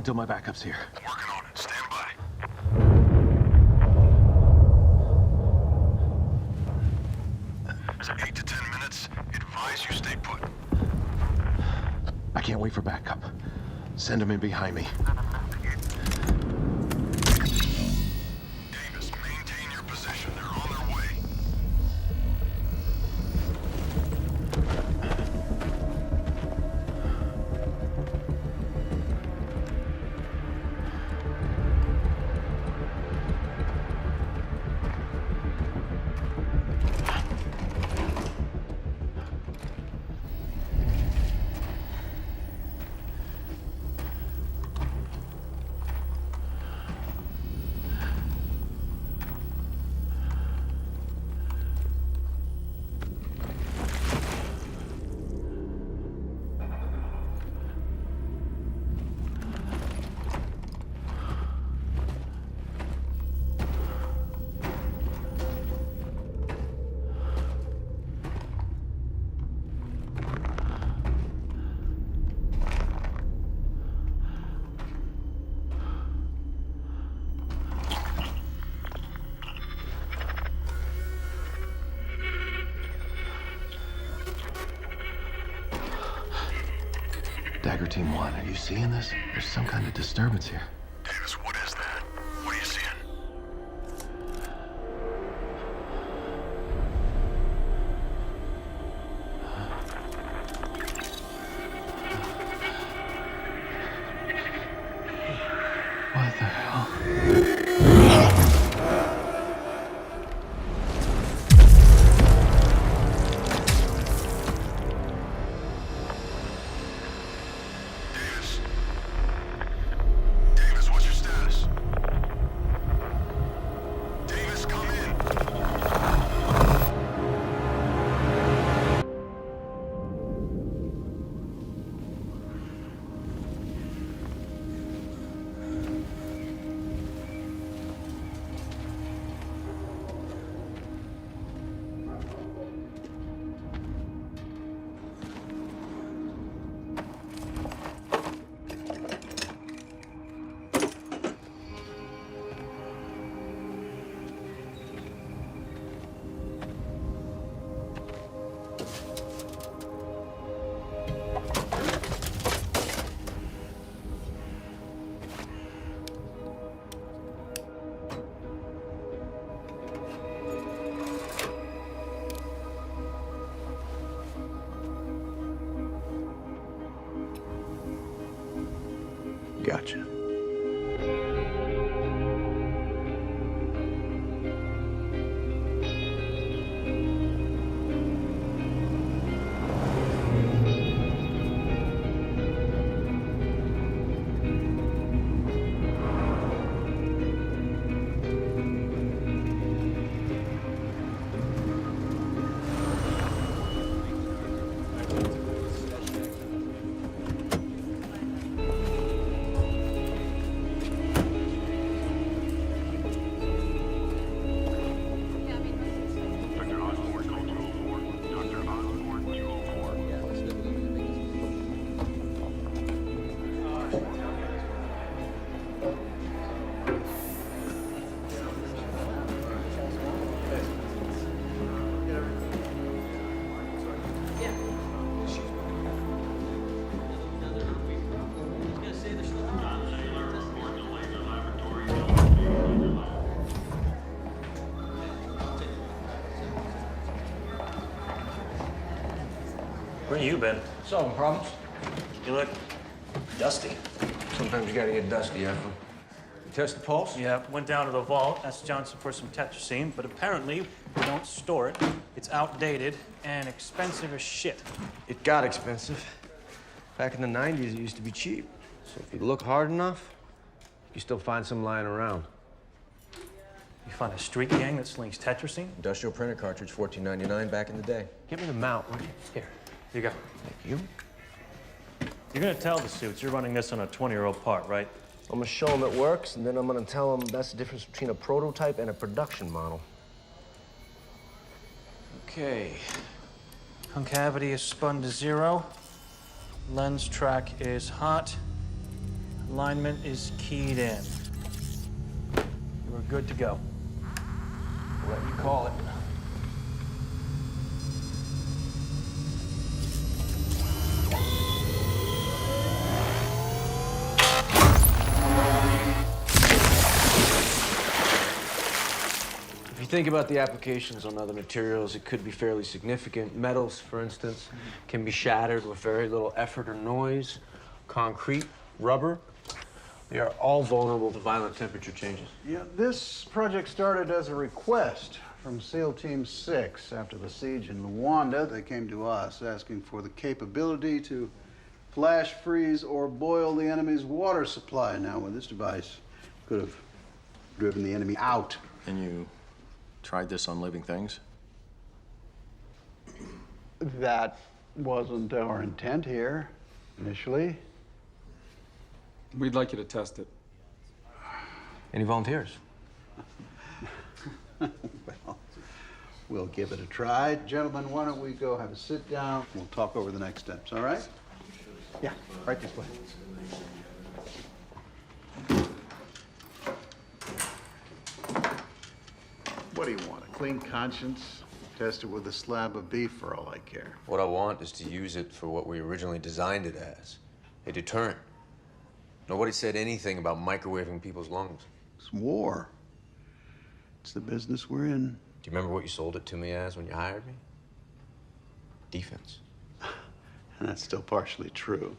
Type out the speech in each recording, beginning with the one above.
until my backup's here. Working on it. Stand by. Is it 8 to 10 minutes? Advise you stay put. I can't wait for backup. Send them in behind me. Davis, maintain your position. They're on their way. Dagger Team 1, are you seeing this? There's some kind of disturbance here. Davis, what is that? What are you seeing? What the hell? Davis, what's your status? Davis, come in. Gotcha. Dr. Osborne, call 204. Dr. Osborne, 204. Where you been? Solving problems. You look dusty. Sometimes you gotta get dusty, Efren. You test the pulse? Yeah, went down to the vault, asked Johnson for some tetrazine, but apparently we don't store it. It's outdated and expensive as shit. It got expensive. Back in the 90s, it used to be cheap. So if you look hard enough, you still find some lying around. You find a street gang that slings tetrazine? Industrial printer cartridge, $14.99 back in the day. Give me the mount, will you? Here, you go. Thank you. You're gonna tell the suits you're running this on a 20-year-old part, right? I'm gonna show them it works, and then I'm gonna tell them that's the difference between a prototype and a production model. Okay. Concavity is spun to 0. Lens track is hot. Alignment is keyed in. You are good to go. What you call it. If you think about the applications on other materials, it could be fairly significant. Metals, for instance, can be shattered with very little effort or noise. Concrete, rubber, they are all vulnerable to violent temperature changes. Yeah, this project started as a request from SEAL Team 6. After the siege in Luanda, they came to us asking for the capability to flash freeze or boil the enemy's water supply. Now, with this device, could have driven the enemy out. And you tried this on living things? That wasn't our intent here, initially. We'd like you to test it. Any volunteers? Well, we'll give it a try. Gentlemen, why don't we go have a sit down? We'll talk over the next steps, all right? Yeah, right this way. What do you want, a clean conscience? Test it with a slab of beef for all I care. What I want is to use it for what we originally designed it as, a deterrent. Nobody said anything about microwaving people's lungs. It's war. It's the business we're in. Do you remember what you sold it to me as when you hired me? Defense. And that's still partially true.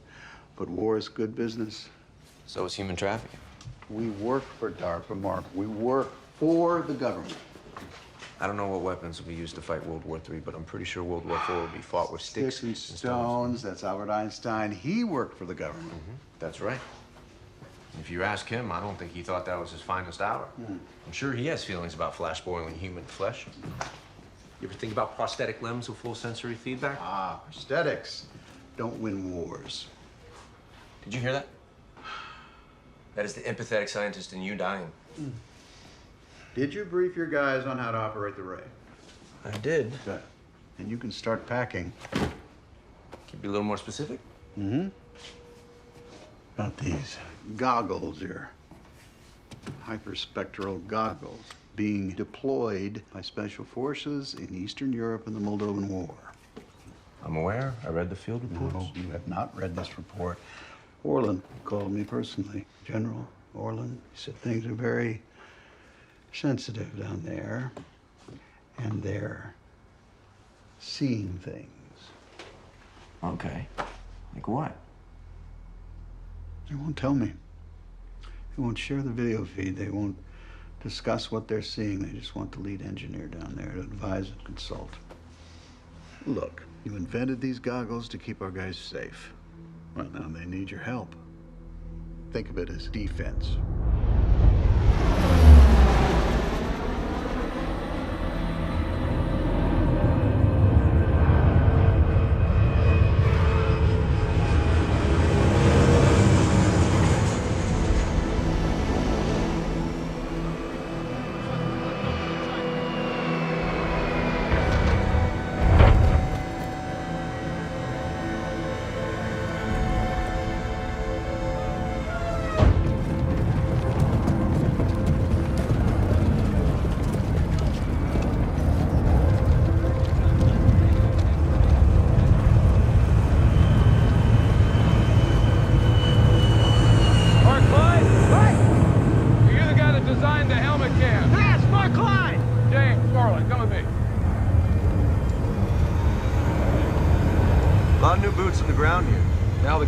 But war is good business. So is human trafficking. We work for DARPA, Mark. We work for the government. I don't know what weapons will be used to fight World War III, but I'm pretty sure World War IV will be fought with sticks and stones. That's Albert Einstein. He worked for the government. That's right. If you ask him, I don't think he thought that was his finest hour. I'm sure he has feelings about flash boiling human flesh. You ever think about prosthetic limbs with full sensory feedback? Ah, prosthetics don't win wars. Did you hear that? That is the empathetic scientist in you dying. Did you brief your guys on how to operate the ray? I did. Good. And you can start packing. Can you be a little more specific? About these goggles here. Hyperspectral goggles being deployed by special forces in Eastern Europe in the Moldovan War. I'm aware. I read the field reports. No, you have not read this report. Orland called me personally. General Orland. He said things are very sensitive down there. And they're seeing things. Okay. Like what? They won't tell me. They won't share the video feed. They won't discuss what they're seeing. They just want the lead engineer down there to advise and consult. Look, you invented these goggles to keep our guys safe. Well, now they need your help. Think of it as defense.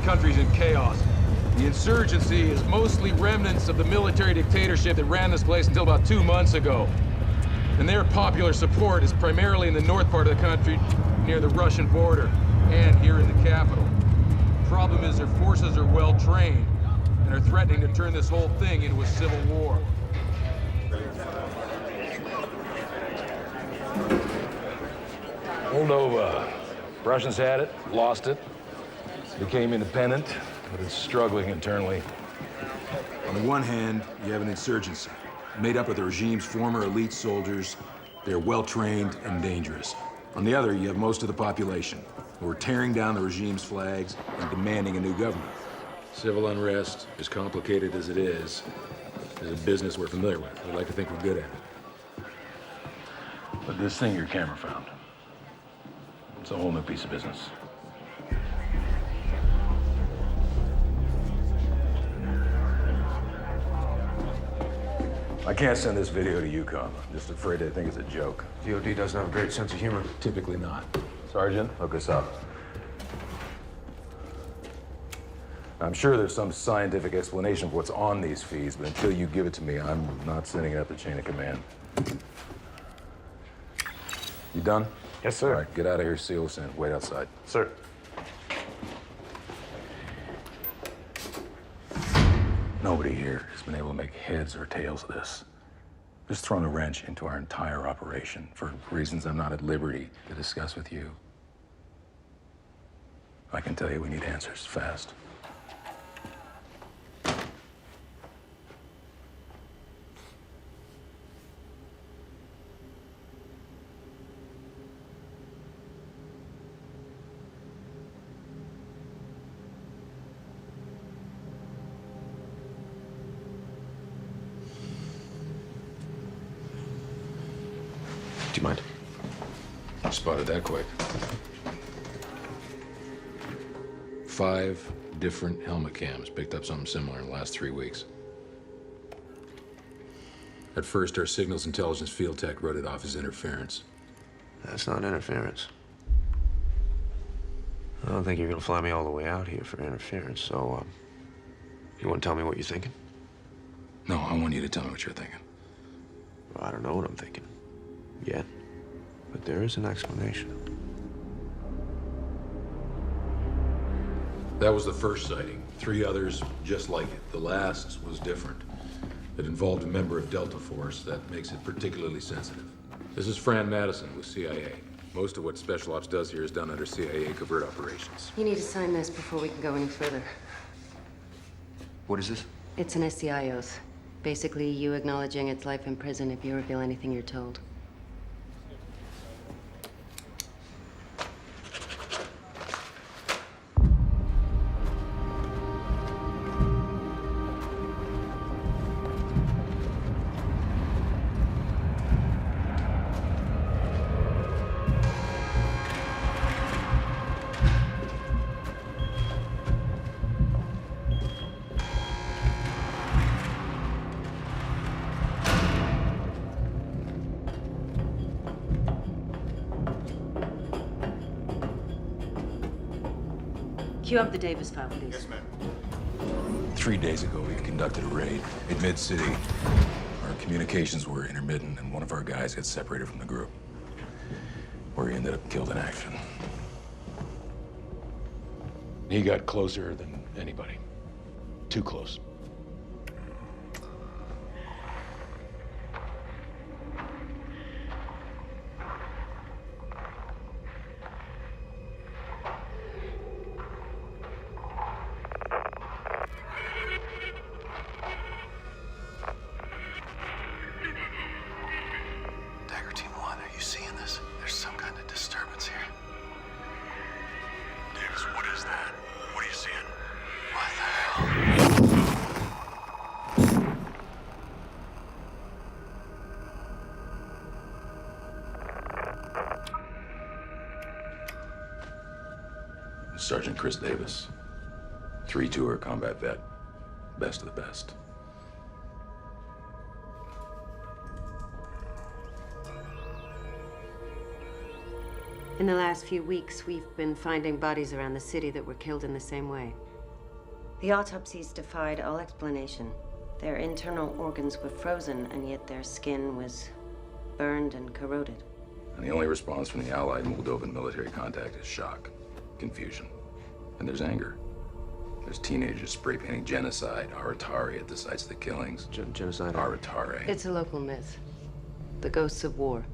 Country's in chaos. The insurgency is mostly remnants of the military dictatorship that ran this place until about 2 months ago. And their popular support is primarily in the north part of the country, near the Russian border, and here in the capital. Problem is their forces are well trained and are threatening to turn this whole thing into a civil war. Moldova. Russians had it, lost it. Became independent, but it's struggling internally. On the one hand, you have an insurgency, made up of the regime's former elite soldiers. They're well-trained and dangerous. On the other, you have most of the population, who are tearing down the regime's flags and demanding a new government. Civil unrest, as complicated as it is a business we're familiar with. We like to think we're good at it. But this thing your camera found, it's a whole new piece of business. I can't send this video to Yukon. I'm just afraid they think it's a joke. DOD doesn't have a great sense of humor. Typically not. Sergeant, hook us up. I'm sure there's some scientific explanation for what's on these feeds, but until you give it to me, I'm not sending it up the chain of command. You done? Yes, sir. All right, get out of here, seal us in. Wait outside. Sir. Nobody here has been able to make heads or tails of this. Just thrown a wrench into our entire operation for reasons I'm not at liberty to discuss with you. I can tell you we need answers fast. Do you mind? Spotted that quick. 5 different helmet cams picked up something similar in the last 3 weeks. At first, our signals intelligence field tech wrote it off as interference. That's not interference. I don't think you're gonna fly me all the way out here for interference, so, you wanna tell me what you're thinking? No, I want you to tell me what you're thinking. Well, I don't know what I'm thinking yet, but there is an explanation. That was the first sighting. 3 others just like it. The last was different. It involved a member of Delta Force that makes it particularly sensitive. This is Fran Madison with CIA. Most of what Special Ops does here is done under CIA covert operations. You need to sign this before we can go any further. What is this? It's an SCI oath. Basically, you acknowledging its life in prison if you reveal anything you're told. Cue up the Davis file, please. Yes, ma'am. 3 days ago, we conducted a raid in Mid-City. Our communications were intermittent, and one of our guys got separated from the group, where he ended up killed in action. He got closer than anybody. Too close. Sergeant Chris Davis, 3-tour combat vet, best of the best. In the last few weeks, we've been finding bodies around the city that were killed in the same way. The autopsies defied all explanation. Their internal organs were frozen, and yet their skin was burned and corroded. And the only response from the Allied Moldovan military contact is shock, confusion, and there's anger. There's teenagers spray painting genocide, Aratari at the sites of the killings. Genocide? Aratari. It's a local myth. The ghosts of war.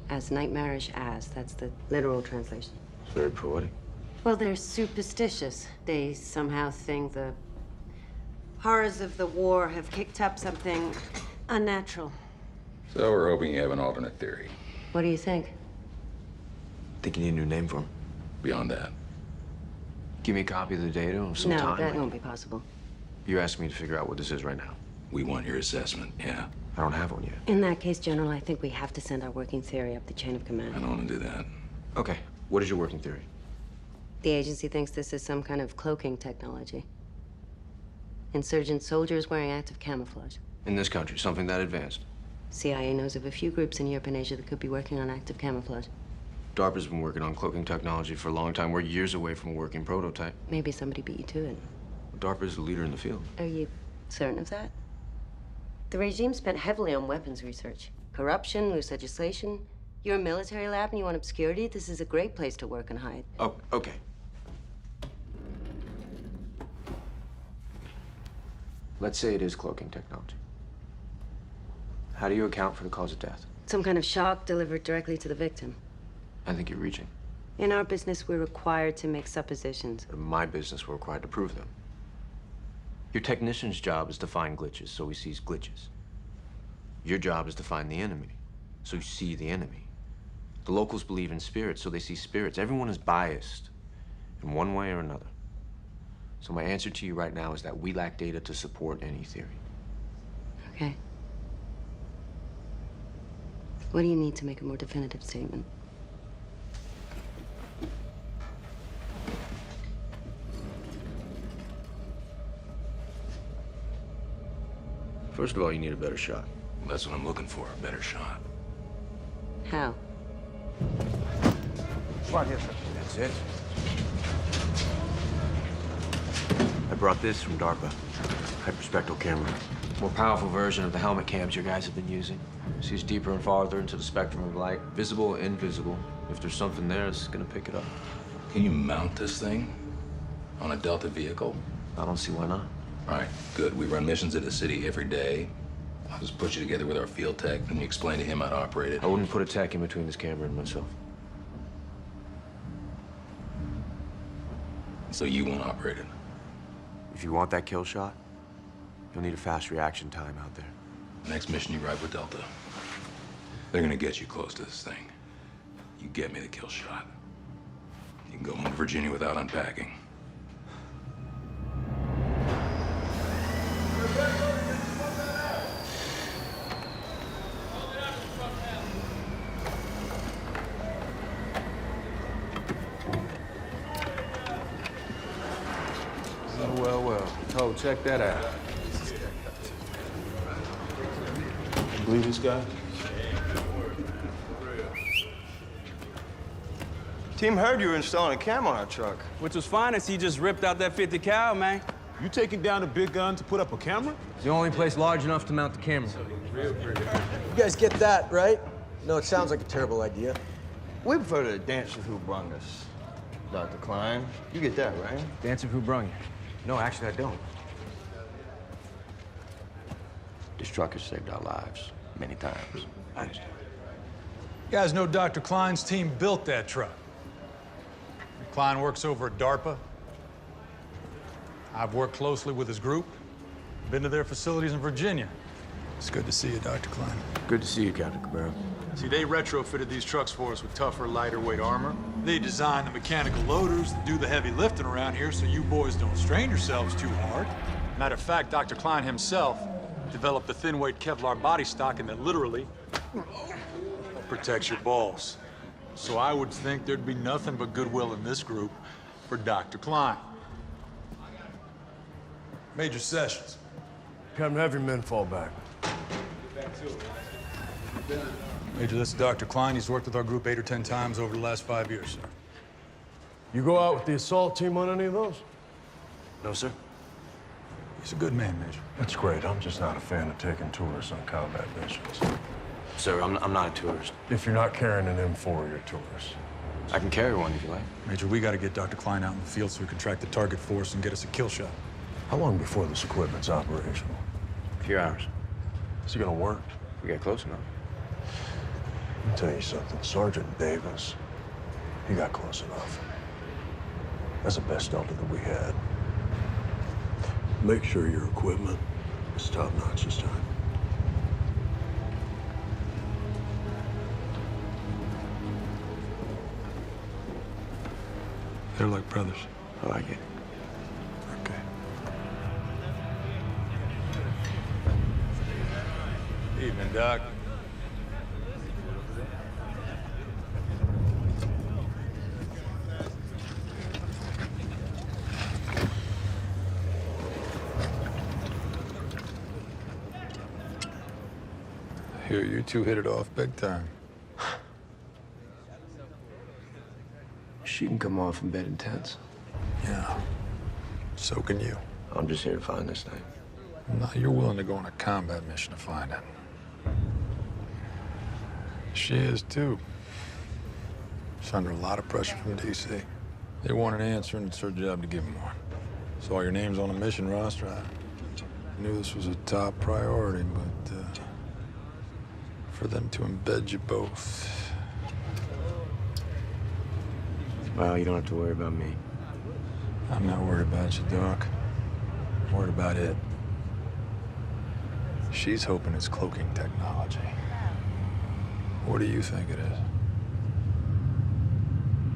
As nightmarish as, that's the literal translation. It's very poetic. Well, they're superstitious. They somehow think the horrors of the war have kicked up something unnatural. So we're hoping you have an alternate theory. What do you think? Think you need a new name for him? Beyond that, Give me a copy of the data and some No, time? that won't be possible. You asked me to figure out what this is right now. We want your assessment, yeah. I don't have one yet. In that case, General, I think we have to send our working theory up the chain of I command. don't want to do that. Okay, what is your working theory? The agency thinks this is some kind of cloaking technology. Insurgent soldiers wearing active camouflage. In this country, something that advanced. CIA knows of a few groups in Europe and Asia that could be working on active camouflage. DARPA's been working on cloaking technology for a long time. We're years away from a working prototype. Maybe somebody beat you to it. DARPA's the leader in the field. Are you certain of that? The regime spent heavily on weapons research. Corruption, loose legislation. You're a military lab and you want obscurity? This is a great place to work and hide. Oh, okay. Let's say it is cloaking technology. How do you account for the cause of death? Some kind of shock delivered directly to the victim. I think you're reaching. In our business, we're required to make suppositions. In my business, we're required to prove them. Your technician's job is to find glitches, so he sees glitches. Your job is to find the enemy, so you see the enemy. The locals believe in spirits, so they see spirits. Everyone is biased in one way or another. So my answer to you right now is that we lack data to support any theory. Okay. What do you need to make a more definitive statement? First of all, you need a better shot. That's what I'm looking for, a better shot. How? That's it. I brought this from DARPA. Hyperspectral camera. More powerful version of the helmet cams your guys have been using. Sees deeper and farther into the spectrum of light. Visible, invisible. If there's something there, it's gonna pick it up. Can you mount this thing on a Delta vehicle? I don't see why not. All right, good. We run missions in the city every day. I'll just put you together with our field tech, and you explain to him how to operate it. I wouldn't put a tech in between this camera and myself. So you won't operate it. If you want that kill shot, you'll need a fast reaction time out there. Next mission you ride with Delta. They're gonna get you close to this thing. You get me the kill shot. You can go home to Virginia without unpacking. Well. Oh, check that out. You believe this guy? Team heard you were installing a cam on our truck. Which was fine as he just ripped out that 50 cal, man. You taking down a big gun to put up a camera? It's the only place large enough to mount the camera. You guys get that, right? No, it sounds like a terrible idea. We prefer to dance with who brung us. Dr. Klein, you get that, right? Dance of who brung you? No, actually, I don't. This truck has saved our lives many times. I understand. You guys know Dr. Klein's team built that truck. Klein works over at DARPA. I've worked closely with his group. Been to their facilities in Virginia. It's good to see you, Dr. Klein. Good to see you, Captain Cabrera. See, they retrofitted these trucks for us with tougher, lighter weight armor. They designed the mechanical loaders that do the heavy lifting around here so you boys don't strain yourselves too hard. Matter of fact, Dr. Klein himself developed the thin-weight Kevlar body stocking that literally protects your balls. So I would think there'd be nothing but goodwill in this group for Dr. Klein. Major Sessions. Captain, have your men fall back. Major, this is Dr. Klein. He's worked with our group 8 or 10 times over the last 5 years, sir. You go out with the assault team on any of those? No, sir. He's a good man, Major. That's great. I'm just not a fan of taking tourists on combat missions. Sir, I'm not a tourist. If you're not carrying an M4, you're a tourist. I can carry one if you like. Major, we got to get Dr. Klein out in the field so we can track the target for us and get us a kill shot. How long before this equipment's operational? A few hours. Is it gonna work? We get close enough. Let me tell you something. Sergeant Davis, he got close enough. That's the best Delta that we had. Make sure your equipment is top-notch this time. They're like brothers. I like it. Okay. Evening, Doc. Here, you two hit it off big time. She can come off in bed intense. Yeah. So can you. I'm just here to find this thing. No, you're willing to go on a combat mission to find it. She is, too. She's under a lot of pressure from D.C. They want an answer, and it's her job to give them one. Saw your names on the mission roster. I knew this was a top priority, but for them to embed you both. Well, you don't have to worry about me. I'm not worried about you, Doc. I'm worried about it. She's hoping it's cloaking technology. What do you think it is?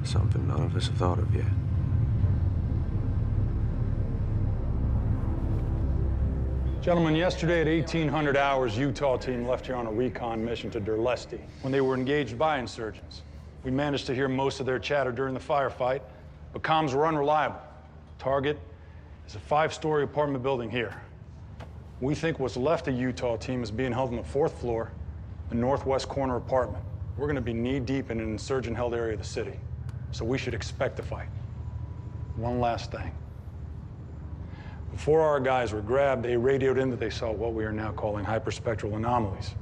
Something none of us have thought of yet. Gentlemen, yesterday at 1800 hours, Utah team left here on a recon mission to Durlesti when they were engaged by insurgents. We managed to hear most of their chatter during the firefight, but comms were unreliable. Target is a 5-story apartment building here. We think what's left of Utah team is being held on the 4th floor, the northwest corner apartment. We're gonna be knee-deep in an insurgent-held area of the city, so we should expect a fight. One last thing. Before our guys were grabbed, they radioed in that they saw what we are now calling hyperspectral anomalies.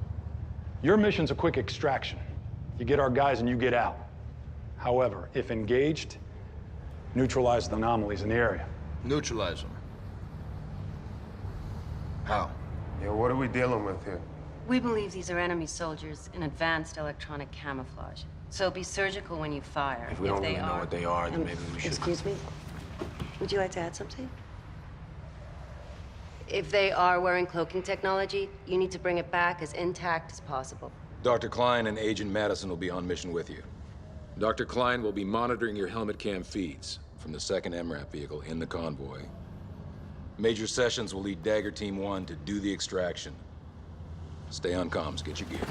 Your mission's a quick extraction. You get our guys and you get out. However, if engaged, neutralize the anomalies in the area. Neutralize them. How? Yeah, what are we dealing with here? We believe these are enemy soldiers in advanced electronic camouflage. So be surgical when you fire. If we don't really know what they are, then maybe we should. Excuse me? Would you like to add something? If they are wearing cloaking technology, you need to bring it back as intact as possible. Dr. Klein and Agent Madison will be on mission with you. Dr. Klein will be monitoring your helmet cam feeds from the 2nd MRAP vehicle in the convoy. Major Sessions will lead Dagger Team 1 to do the extraction. Stay on comms, get your gear.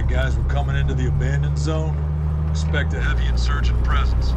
Guys, we're coming into the abandoned zone. Expect a heavy insurgent presence.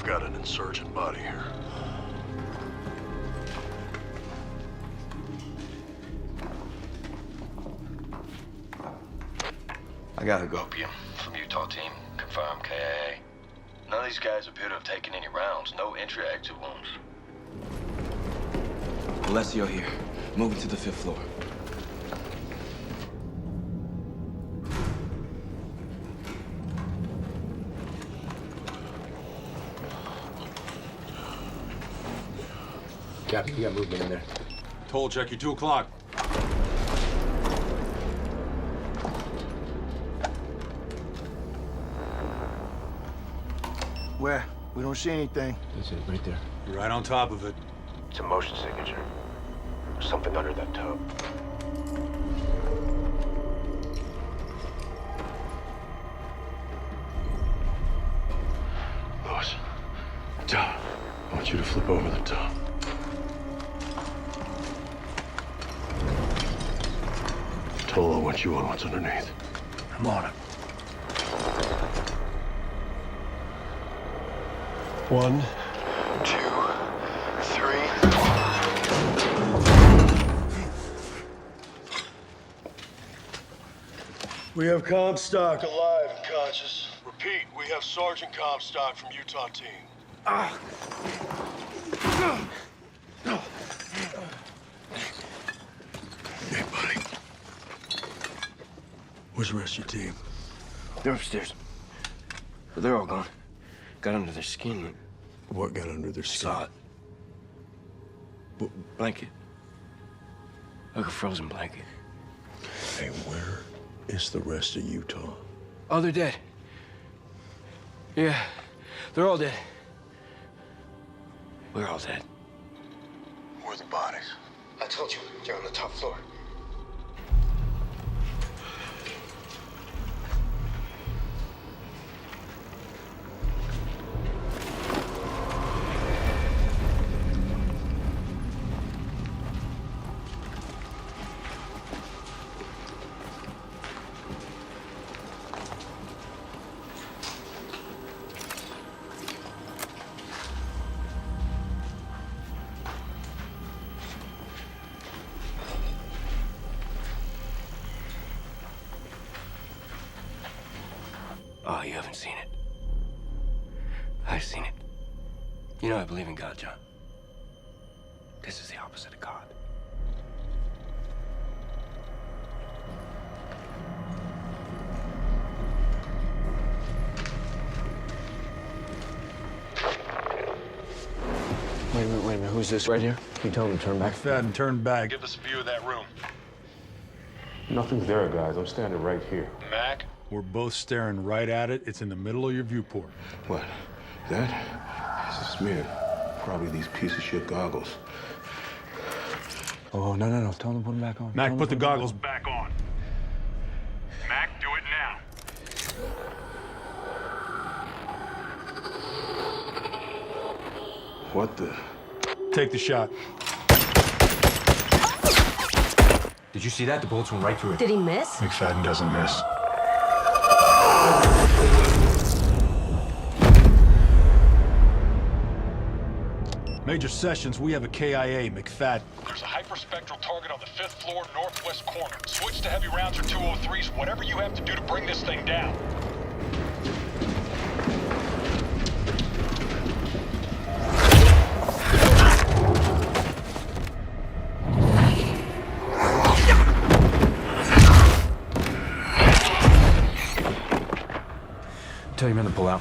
We've got an insurgent body here. I gotta go. Opium from Utah team. Confirm KIA. None of these guys appear to have taken any rounds. No entry-exit wounds. Alessio here. Moving to the 5th floor. Captain, you got movement in there. Toll check you 2 o'clock. Where? We don't see anything. That's it, right there. You're right on top of it. It's a motion signature. There's something under that tub. Lewis, Tom, I want you to flip over the tub. Tolo wants you on what's underneath. I'm on it. 1, 2, 3. We have Comstock alive and conscious. Repeat, we have Sergeant Comstock from Utah team. Hey, buddy. Where's the rest of your team? They're upstairs. But they're all gone. Got under their skin. What got under their skin? Saw it. Blanket. Like a frozen blanket. Hey, where is the rest of Utah? Oh, they're dead. Yeah, they're all dead. We're all dead. Where are the bodies? I told you, they're on the top floor. Oh, you haven't seen it. I've seen it. You know I believe in God, John. This is the opposite of God. Wait a minute. Who's this right here? Can you tell him to turn back? McFadden, turn back. Give us a view of that room. Nothing's there, guys. I'm standing right here. Mac? We're both staring right at it. It's in the middle of your viewport. What? That? This is smeared. Probably these piece of shit goggles. Oh, no. Tell them to put them back on. Mac, put the goggles back on. Mac, do it now. What the? Take the shot. Did you see that? The bullets went right through it. Did he miss? McFadden doesn't miss. Major Sessions, we have a KIA, McFadden. There's a hyperspectral target on the 5th floor, northwest corner. Switch to heavy rounds or 203s, whatever you have to do to bring this thing down. Tell your men to pull out.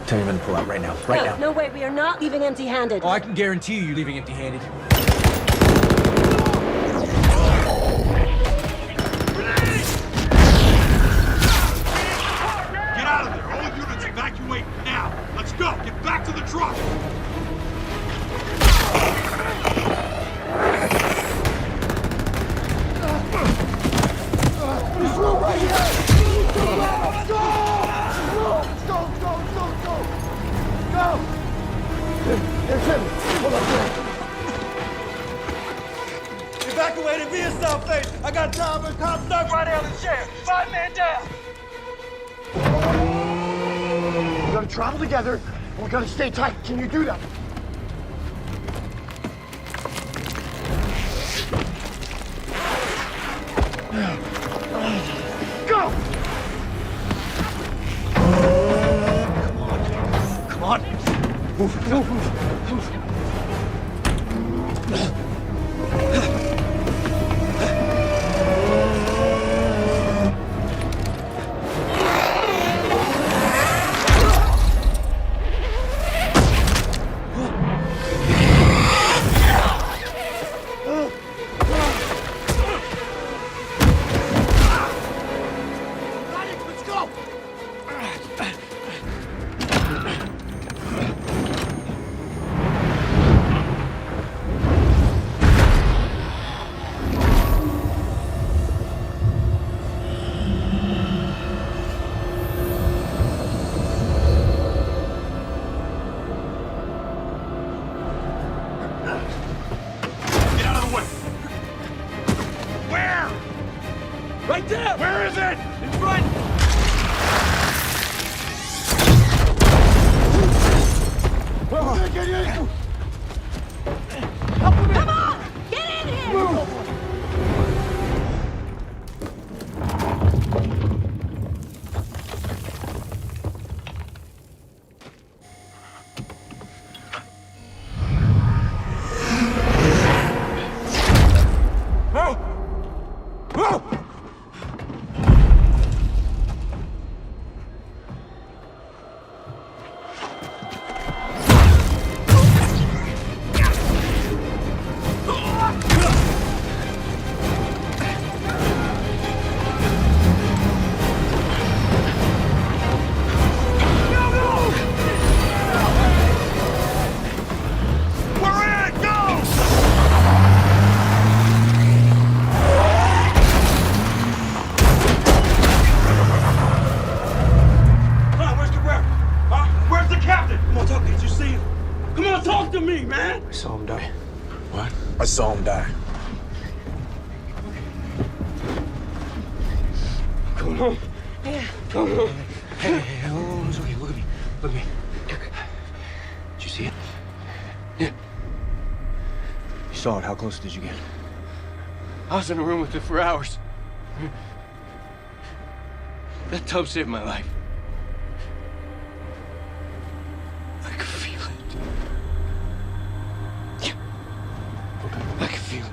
Tell your men to pull out right now. Right now. No way, we are not leaving empty-handed. Oh, I can guarantee you you're leaving empty-handed. Get out of there! All units evacuate now! Let's go! Get back to the truck! There's him. Hold up there. Evacuated via South Face. I got time and cop stuck right out of the chair. 5 man down. We gotta travel together, and we gotta stay tight. Can you do that? Go! Come on. Move. Let's go! Get out of the way! Where? Right there. Where is it? In front. Get in! Come on! Get in here! Move! Talk to me, man! I saw him die. What? I saw him die. Come on. Yeah. Come on. Hey, oh, it's okay. Look at me. Look at me. Did you see it? Yeah. You saw it. How close did you get? I was in a room with it for hours. That tub saved my life. I could feel it. Yeah. I could feel it.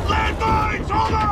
Landmines! Hold on!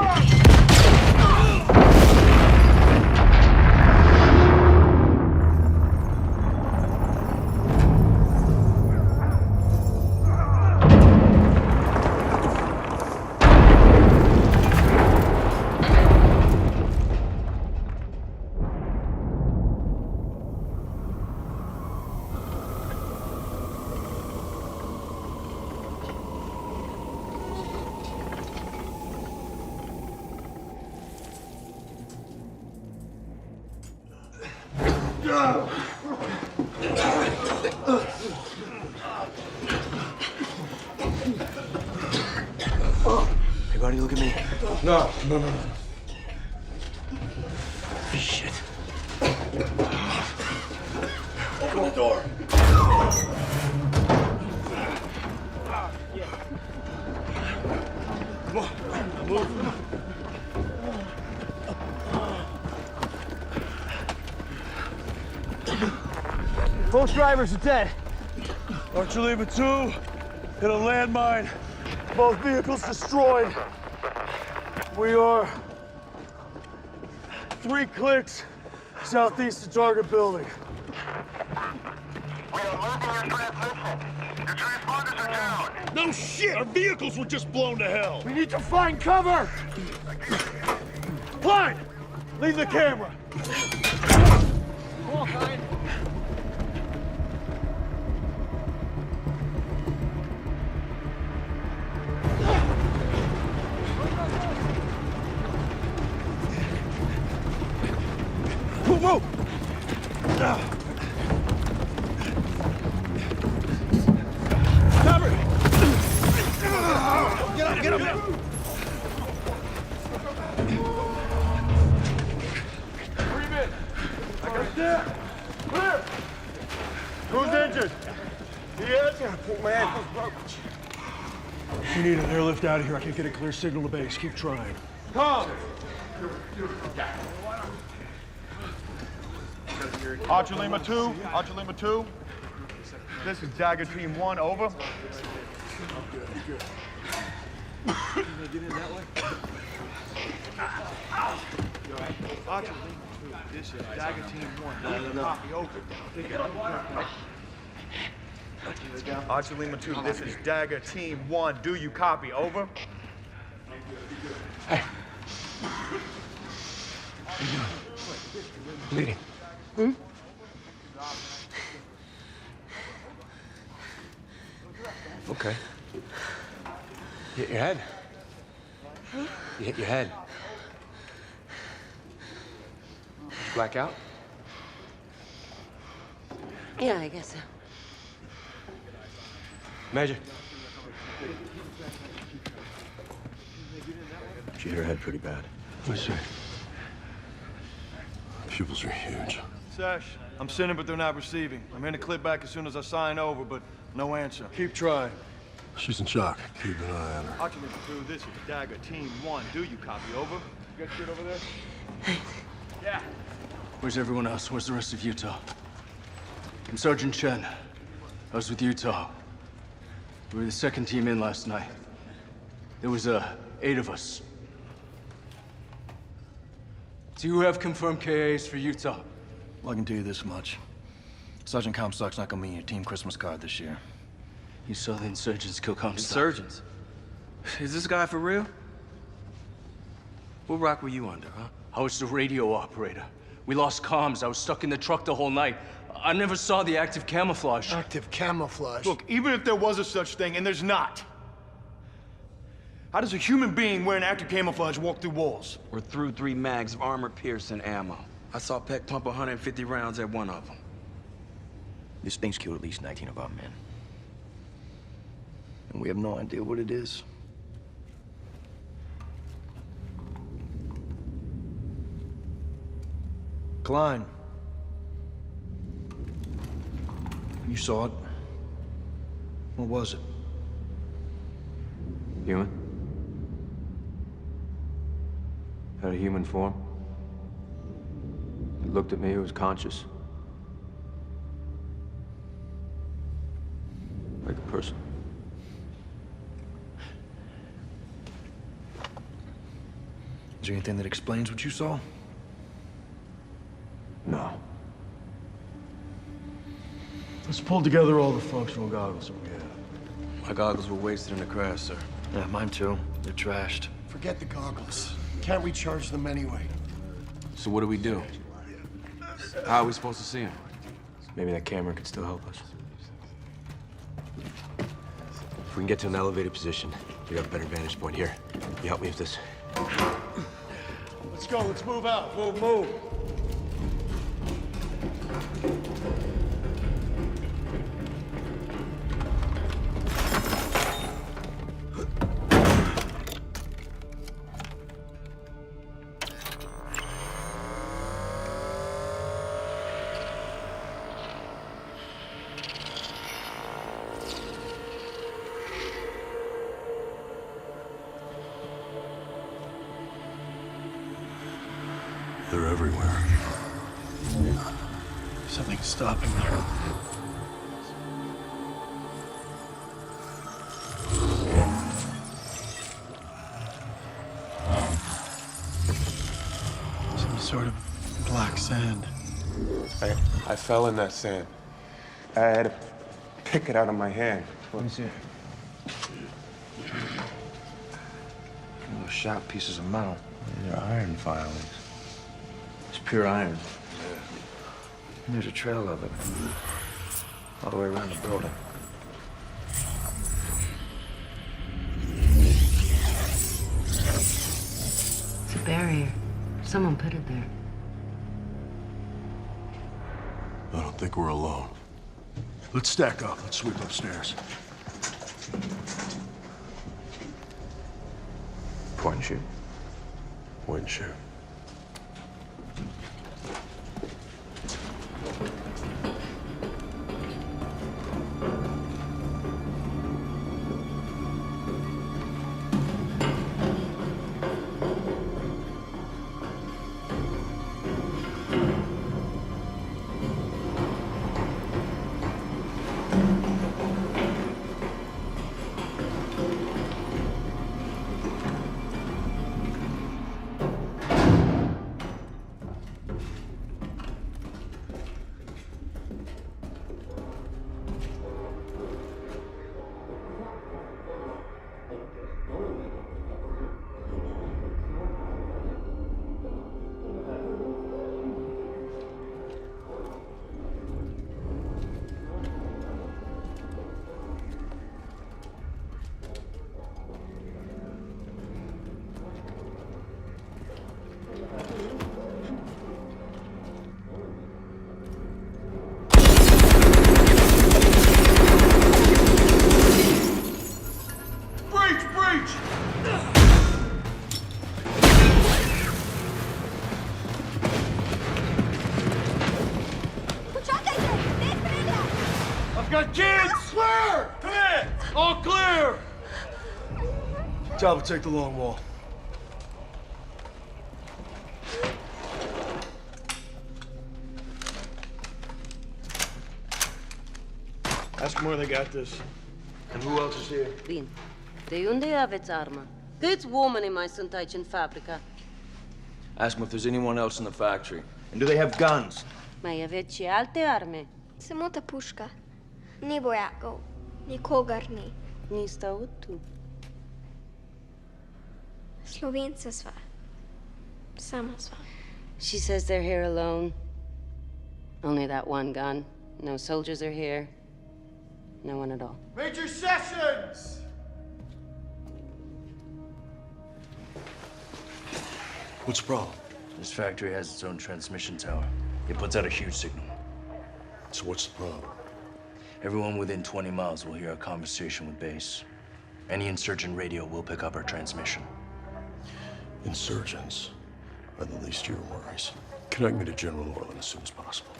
Hey, buddy, look at me. No. Shit. Open the door. Come on. Move. Both drivers are dead. Archer Lima 2 hit a landmine. Both vehicles destroyed. We are 3 clicks southeast of target building. We are losing your transmission. Your transponders are down. No shit! Our vehicles were just blown to hell. We need to find cover. Clyde, leave the camera. Come on, Clyde. Move! Who's injured? He is? My ankle's broke. We need an airlift out of here. I can't get a clear signal to base. Keep trying. Come! Archer Lima 2, Archer Lima 2. This is Dagger Team 1, over. Good. Archer Lima 2, this is Dagger Team 1. Copy, over. Archer Lima 2, this is Dagger Team 1. Do you copy? Over. Hey. Bleeding. Okay. You hit your head. You hit your head. Black out? Yeah, I guess so. Major. She hit her head pretty bad. I see. Pupils are huge. Sash, I'm sending, but they're not receiving. I'm going to clip back as soon as I sign over, but no answer. Keep trying. She's in shock. Keep an eye on her. Archer Lima 2, this is Dagger Team 1. Do you copy? Over. You got shit over there? Yeah. Where's everyone else? Where's the rest of Utah? I'm Sergeant Chen. I was with Utah. We were the second team in last night. There was 8 of us. Do you have confirmed KAs for Utah? Well, I can tell you this much. Sergeant Comstock's not gonna be in your team Christmas card this year. You saw the insurgents kill Comstock. Insurgents? Is this guy for real? What rock were you under, huh? I was the radio operator. We lost comms. I was stuck in the truck the whole night. I never saw the active camouflage. Active camouflage? Look, even if there was a such thing, and there's not, how does a human being wearing active camouflage walk through walls? We're through 3 mags of armor-piercing ammo. I saw Peck pump 150 rounds at one of them. This thing's killed at least 19 of our men. And we have no idea what it is. Klein. You saw it. What was it? Human? Had a human form. It looked at me, it was conscious. Like a person. Is there anything that explains what you saw? No. Let's pull together all the functional goggles that we have. My goggles were wasted in the crash, sir. Yeah, mine too. They're trashed. Forget the goggles. Can't recharge them anyway. So what do we do? How are we supposed to see him? Maybe that camera could still help us. If we can get to an elevated position, we have a better vantage point here. You help me with this. Let's go. Let's move out. Move. They're everywhere. Something's stopping them. Some sort of black sand. I fell in that sand. I had to pick it out of my hand. Let me see it. Little sharp pieces of metal. They're iron filings. It's pure iron. There's a trail of it. All the way around the building. It's a barrier. Someone put it there. I don't think we're alone. Let's stack up. Let's sweep upstairs. Point and shoot. Point and shoot. got kids! Clear! Come in! All clear! Talbot, take the long wall. Ask them where they got this. And who else is here? Bine. De unde aveți armă? Câți oameni mai sunt aici în fabrică? Ask them if there's anyone else in the factory. And do they have guns? Mai aveți și alte arme? Самата пушка. Ни вояков, ни когарни. Ни стауту. Словенца сва. Сама сва. She says they're here alone. Only that one gun. No soldiers are here. No one at all. Major Sessions! What's the problem? This factory has its own transmission tower. It puts out a huge signal. So what's the problem? Everyone within 20 miles will hear a conversation with base. Any insurgent radio will pick up our transmission. Insurgents are the least of your worries. Connect me to General Orland as soon as possible.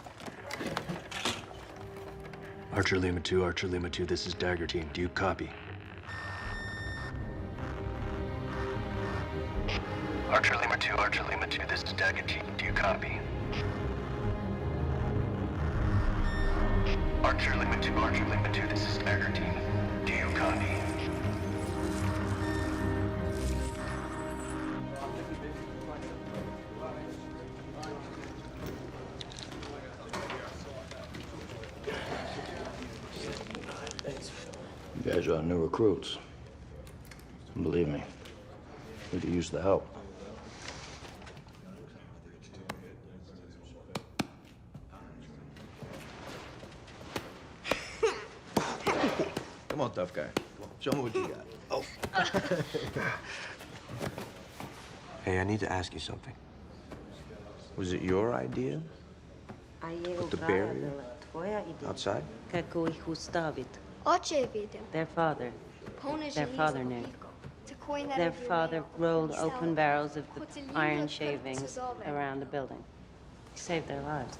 Archer Lima 2, this is Dagger Team. Do you copy? Archer Lima 2, this is Dagger Team. Do you copy? Archer Lima 2, this is Dagger Team. Do you copy? You guys are new recruits. Believe me, we could use the help. Come on, tough guy. Show me what you got. Oh. Hey, I need to ask you something. Was it your idea? Put the barrier outside? Kako ih ustavit? Oče je vidio. Their father. Pone Their želizo father knew. piko. Tako je Their naravio father neko. rolled I stalo. open barrels of the Hotelina iron krv shavings se zove. around the building. He saved their lives.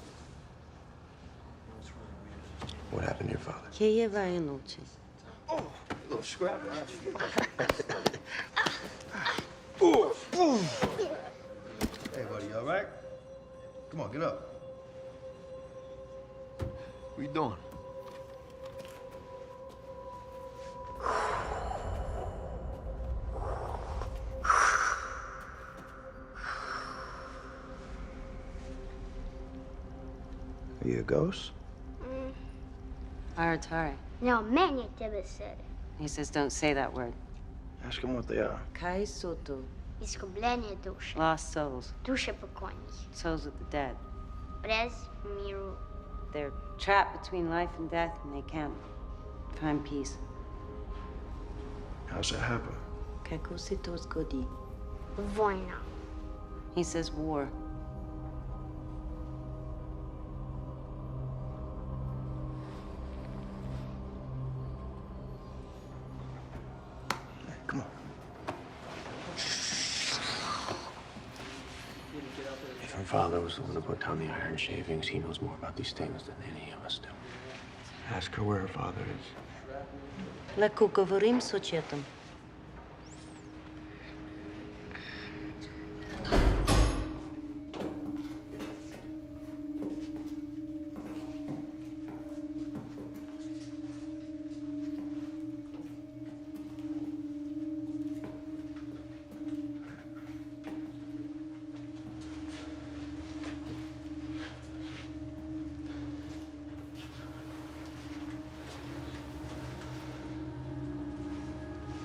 What happened to your father? Kijeva je noche. Oh, a little scrap. Hey, buddy, you all right? Come on, get up. What you doing? Are you a ghost? Aratari. No, meni tebe sere. He says don't say that word. Ask them what they are. Kai sotu. Izgubljene duše. Lost souls. Duše pokojnih. Souls of the dead. Brez miru. They're trapped between life and death and they can't find peace. How's that happen? Kako se to zgodi? Vojna. He says war. Come on. If her father was the one who put down the iron shavings, he knows more about these things than any of us do. Ask her where her father is. Леко говорим с отчетом.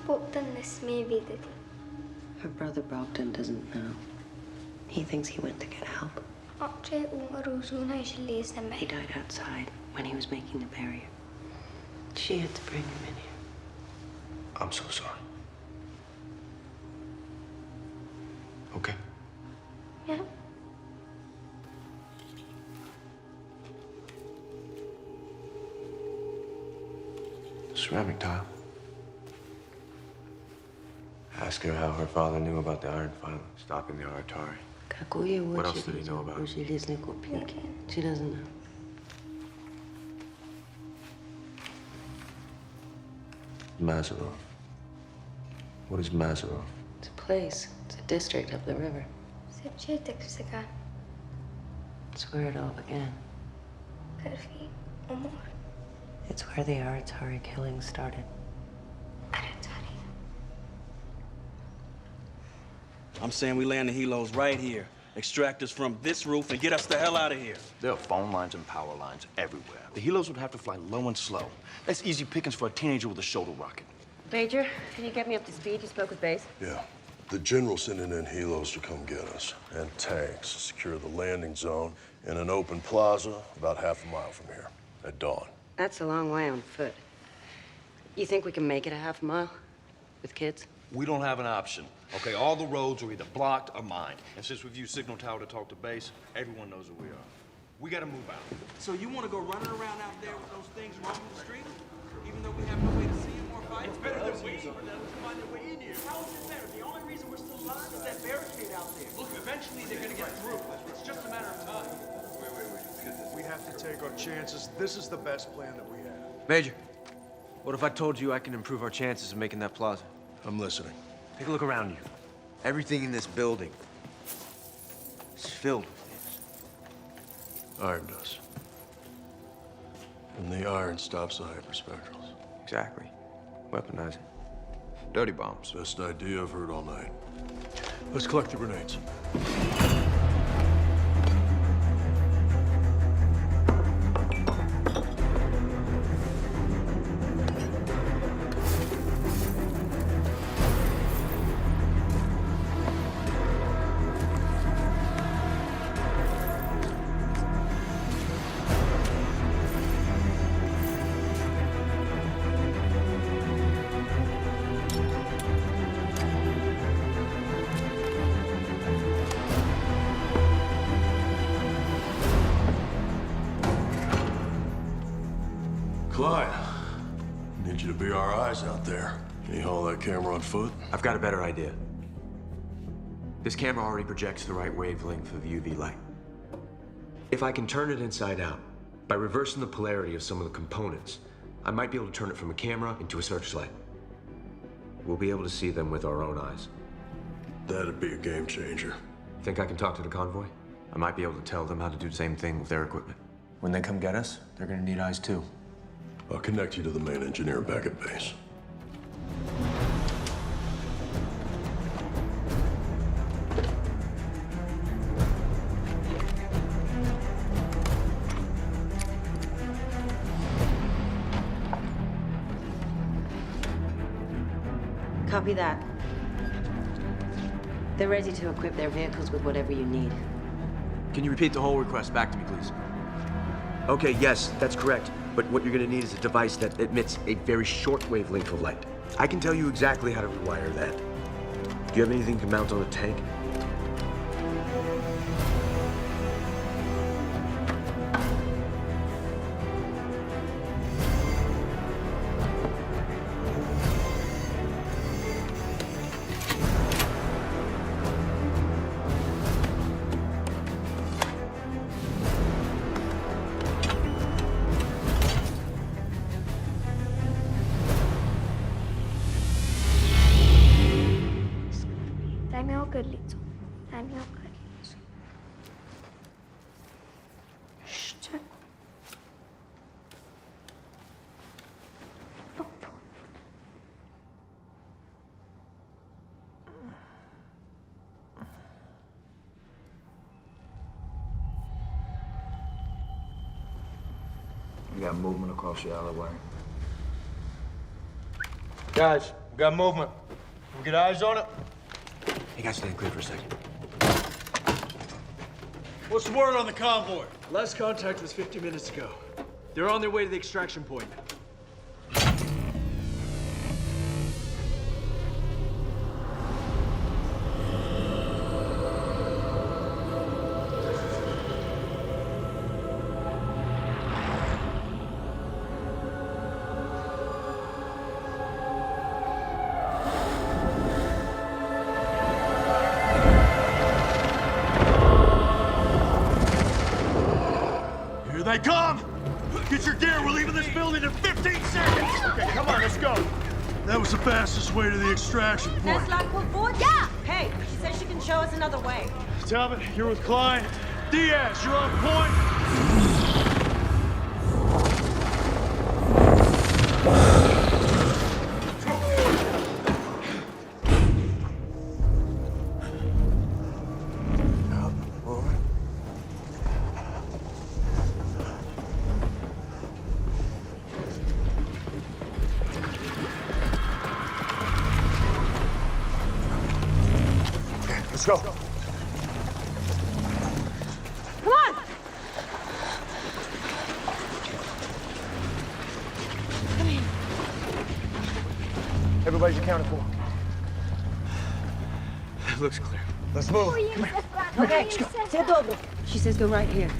Bogdan ne smije vidjeti. Her brother Bogdan doesn't know. He thinks he went to get help. Oče je umro u zunaj železne He meje. died outside when he was making the barrier. She had to bring him in here. I'm so sorry. Okay. Ja. Ceramic tile. Ask her how her father knew about the iron filing, stopping the Aratari. Kako je What else uoče did he know about u it? železne kopijke? She doesn't know. Mazarov. What is Mazarov? It's a place. It's a district up the river. It's where it all began. It's where the Aratari killing started. I'm saying we land the helos right here. Extract us from this roof and get us the hell out of here. There are phone lines and power lines everywhere. The helos would have to fly low and slow. That's easy pickings for a teenager with a shoulder rocket. Major, can you get me up to speed? You spoke with Base? Yeah. The general's sending in helos to come get us, and tanks to secure the landing zone in an open plaza about half a mile from here, at dawn. That's a long way on foot. You think we can make it a half mile? With kids? We don't have an option. Okay, all the roads are either blocked or mined. And since we've used signal tower to talk to base, everyone knows who we are. We gotta move out. So you want to go running around out there with those things roaming the street? Even though we have no way to see them or fight? It's better than we for them to find their way in here. How is it better? The only reason we're still alive is that barricade out there. Look, eventually they're gonna get through. It's just a matter of time. Wait. We have to take our chances. This is the best plan that we have. Major, what if I told you I can improve our chances of making that plaza? I'm listening. Take a look around you. Everything in this building is filled with these. Iron does. And the iron stops the hyperspectrals. Exactly. Weaponize it. Dirty bombs. Best idea I've heard all night. Let's collect the grenades. Clyde, need you to be our eyes out there. Can you haul that camera on foot? I've got a better idea. This camera already projects the right wavelength of UV light. If I can turn it inside out, by reversing the polarity of some of the components, I might be able to turn it from a camera into a searchlight. We'll be able to see them with our own eyes. That'd be a game changer. Think I can talk to the convoy? I might be able to tell them how to do the same thing with their equipment. When they come get us, they're gonna need eyes too. I'll connect you to the main engineer back at base. Copy that. They're ready to equip their vehicles with whatever you need. Can you repeat the whole request back to me, please? Okay, yes, that's correct. But what you're gonna need is a device that emits a very short wavelength of light. I can tell you exactly how to rewire that. Do you have anything to mount on a tank? We got movement across the alleyway. Guys, we got movement. Can we get eyes on it? Hey guys, stand clear for a second. What's the word on the convoy? Last contact was 50 minutes ago. They're on their way to the extraction point. Here they come! Get your gear, we're leaving this building in 15 seconds! Okay, come on, let's go. That was the fastest way to the extraction point. That's like what Ford? Yeah! Hey, she says she can show us another way. Talbot, you're with Klein. Diaz, you're on point. Let's go. Come on! Come in. Everybody's accounted for. It looks clear. Let's move. Okay, все добре. She says go right here.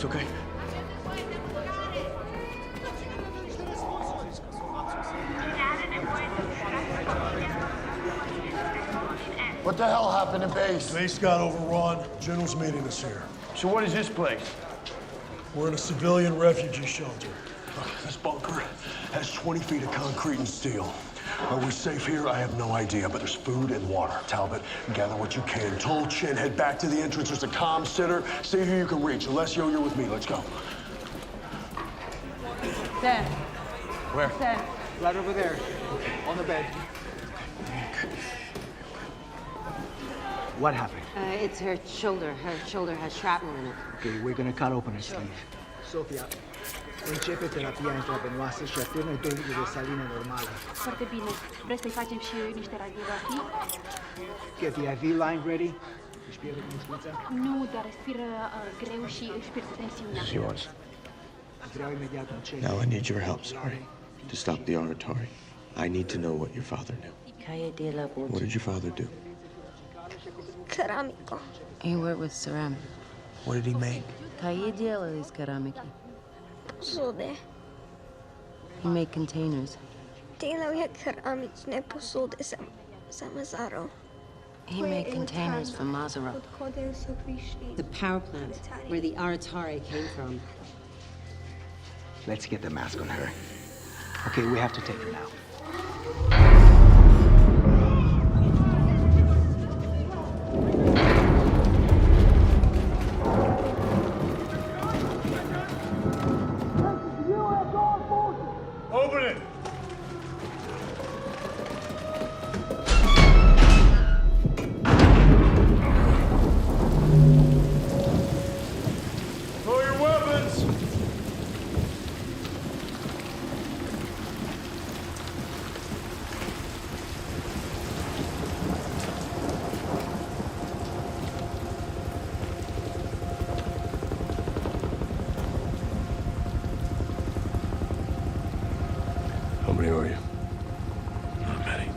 It's okay. What the hell happened to base? Base got overrun. General's meeting us here. So what is this place? We're in a civilian refugee shelter. Look, this bunker has 20 feet of concrete and steel. Are we safe here? I have no idea, but there's food and water. Talbot, gather what you can. Toll Chin, head back to the entrance. There's a comm center. See who you can reach. Alessio, you're with me. Let's go. There. Where? There. Right over there. On the bed. What happened? It's her shoulder. Her shoulder has shrapnel in it. Okay, we're gonna cut open her sleeve. Sofia, începe terapia intravenoasă și atârnă dozele de salină normală. Foarte bine. Vreți să-i facem și niște radiografii? Get the IV line ready. Își pierde mușchița? Nu, doar respiră greu și își pierde tensiunea. It's yours. Vreau imediat un check. Now I need your help, sorry, to stop the oratory. I need to know what your father knew. What did your father do? Ceramico. He worked with ceramic. What did he make? Caie делали из керамики. Посуде. He made containers. Делал я керамичные посуды за Мазаро. He made containers for Mazzaro. The power plant where the Aratari came from. Let's get the mask on her. Okay, we have to take her now. Open it! Throw your weapons! How many are you? Not many.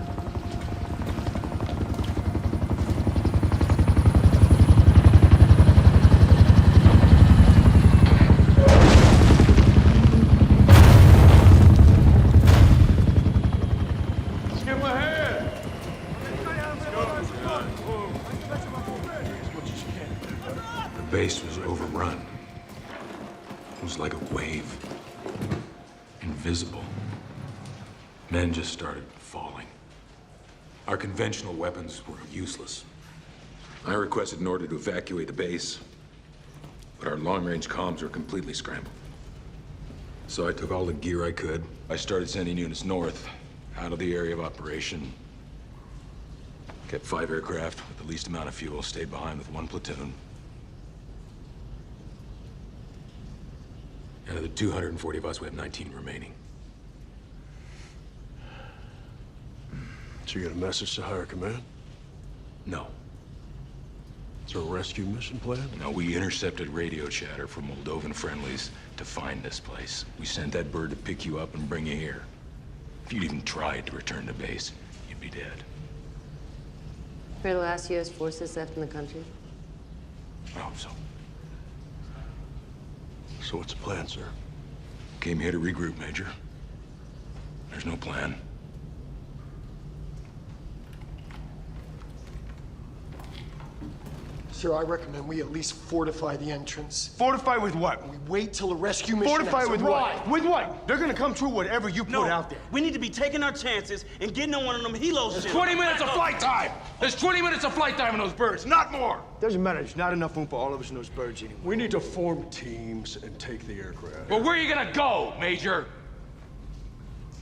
Let's give him a hand! The base was overrun. It was like a wave. Invisible. Men just started falling. Our conventional weapons were useless. I requested an order to evacuate the base, but our long-range comms were completely scrambled. So I took all the gear I could. I started sending units north, out of the area of operation. Kept 5 aircraft with the least amount of fuel, stayed behind with 1 platoon. Out of the 240 of us, we have 19 remaining. So you got a message to higher command? No. Is there a rescue mission plan? No, we intercepted radio chatter from Moldovan friendlies to find this place. We sent that bird to pick you up and bring you here. If you'd even tried to return to base, you'd be dead. We're the last U.S. forces left in the country. I hope so. So what's the plan, sir? Came here to regroup, Major. There's no plan. Sir, I recommend we at least fortify the entrance. Fortify with what? We wait till a rescue mission Fortify has with arrived. what? With what? They're gonna come through whatever you put out there. We need to be taking our chances and getting on one of them helos. There's 20 minutes of flight time! There's 20 minutes of flight time in those birds, not more! Doesn't matter, there's not enough room for all of us in those birds anymore. We need to form teams and take the aircraft. Well, where are you gonna go, Major?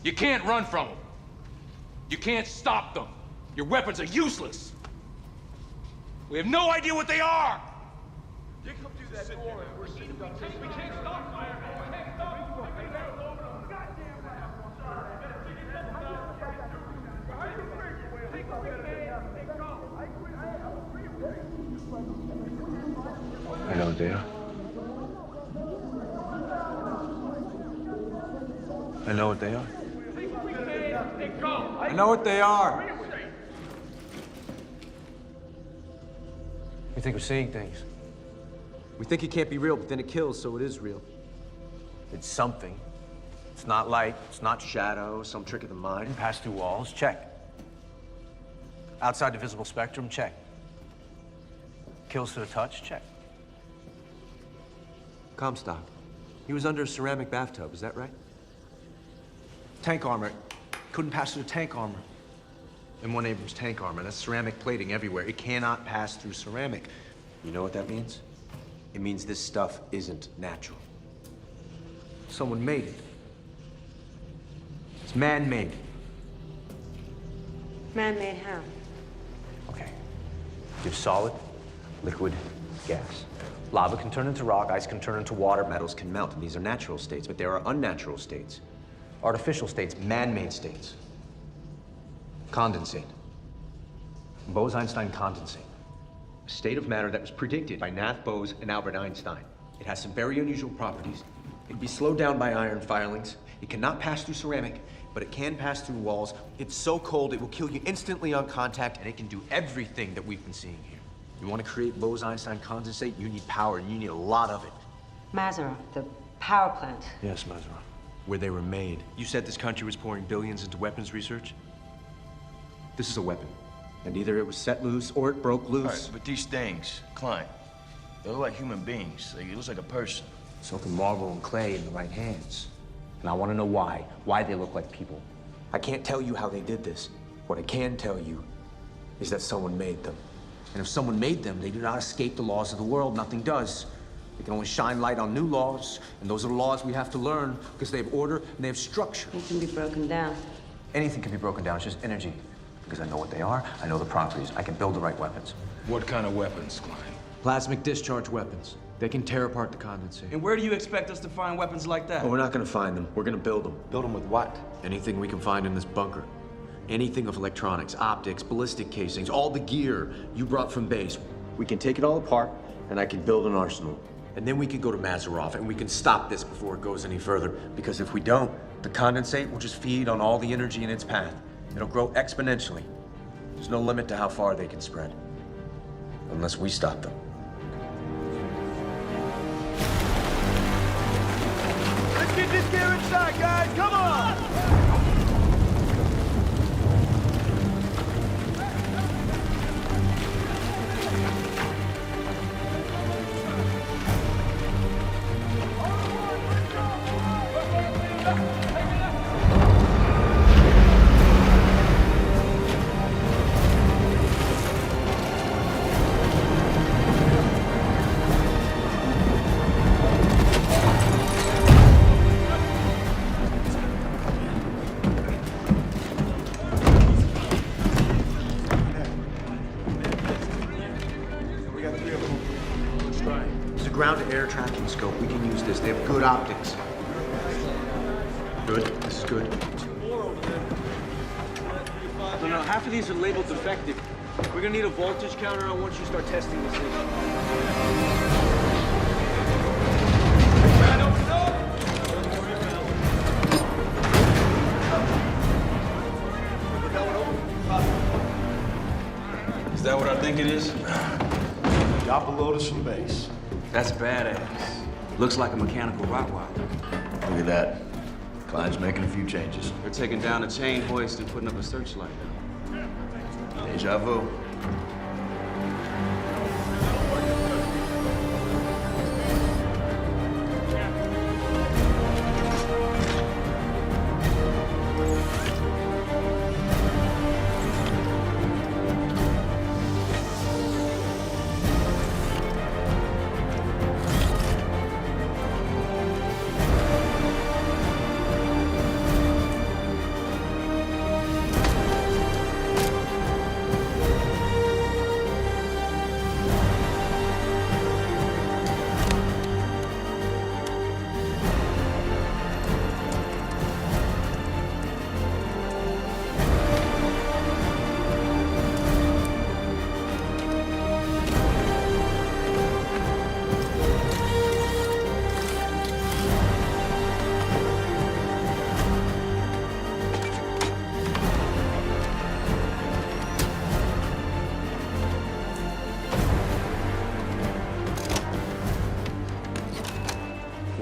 You can't run from them. You can't stop them. Your weapons are useless. We have no idea what they are! You come through that door and we're sitting down. We can't stop fire. We can't stop them. I know what they are. I know what they are. I know what they are. We think we're seeing things. We think it can't be real, but then it kills, so it is real. It's something. It's not light, it's not shadow, some trick of the mind. Pass through walls, check. Outside the visible spectrum, check. Kills to the touch, check. Comstock. He was under a ceramic bathtub, is that right? Tank armor. Couldn't pass through the tank armor. M1 Abrams tank armor. That's ceramic plating everywhere. It cannot pass through ceramic. You know what that means? It means this stuff isn't natural. Someone made it. It's man-made. Man-made how? Okay. You have solid, liquid, gas. Lava can turn into rock, ice can turn into water, metals can melt, and these are natural states, but there are unnatural states. Artificial states, man-made states. Condensate. Bose-Einstein condensate. A state of matter that was predicted by Nath Bose and Albert Einstein. It has some very unusual properties. It can be slowed down by iron filings. It cannot pass through ceramic, but it can pass through walls. It's so cold, it will kill you instantly on contact, and it can do everything that we've been seeing here. You want to create Bose-Einstein condensate, you need power, and you need a lot of it. Mazaroff, the power plant. Yes, Mazaroff. Where they were made. You said this country was pouring billions into weapons research? This is a weapon. And either it was set loose or it broke loose. All right, but these things, Klein, they look like human beings. It looks like a person. So can marble and clay in the right hands. And I want to know why. Why they look like people. I can't tell you how they did this. What I can tell you is that someone made them. And if someone made them, they do not escape the laws of the world. Nothing does. They can only shine light on new laws, and those are the laws we have to learn because they have order and they have structure. It can be broken down. Anything can be broken down. It's just energy. Because I know what they are, I know the properties. I can build the right weapons. What kind of weapons, Klein? Plasmic discharge weapons. They can tear apart the condensate. And where do you expect us to find weapons like that? Well, we're not gonna find them. We're gonna build them. Build them with what? Anything we can find in this bunker. Anything of electronics, optics, ballistic casings, all the gear you brought from base. We can take it all apart, and I can build an arsenal. And then we can go to Mazaroff, and we can stop this before it goes any further. Because if we don't, the condensate will just feed on all the energy in its path. It'll grow exponentially. There's no limit to how far they can spread. Unless we stop them. Let's get this gear inside, guys! Come on! Ground-to-air tracking scope. We can use this. They have good optics. Good. This is good. No, half of these are labeled defective. We're gonna need a voltage counter on once you start testing this thing. Is that what I think it is? Doppel loaders from base. That's badass. Looks like a mechanical Rottweiler. Look at that. Klein's making a few changes. They're taking down a chain hoist and putting up a searchlight. Deja vu.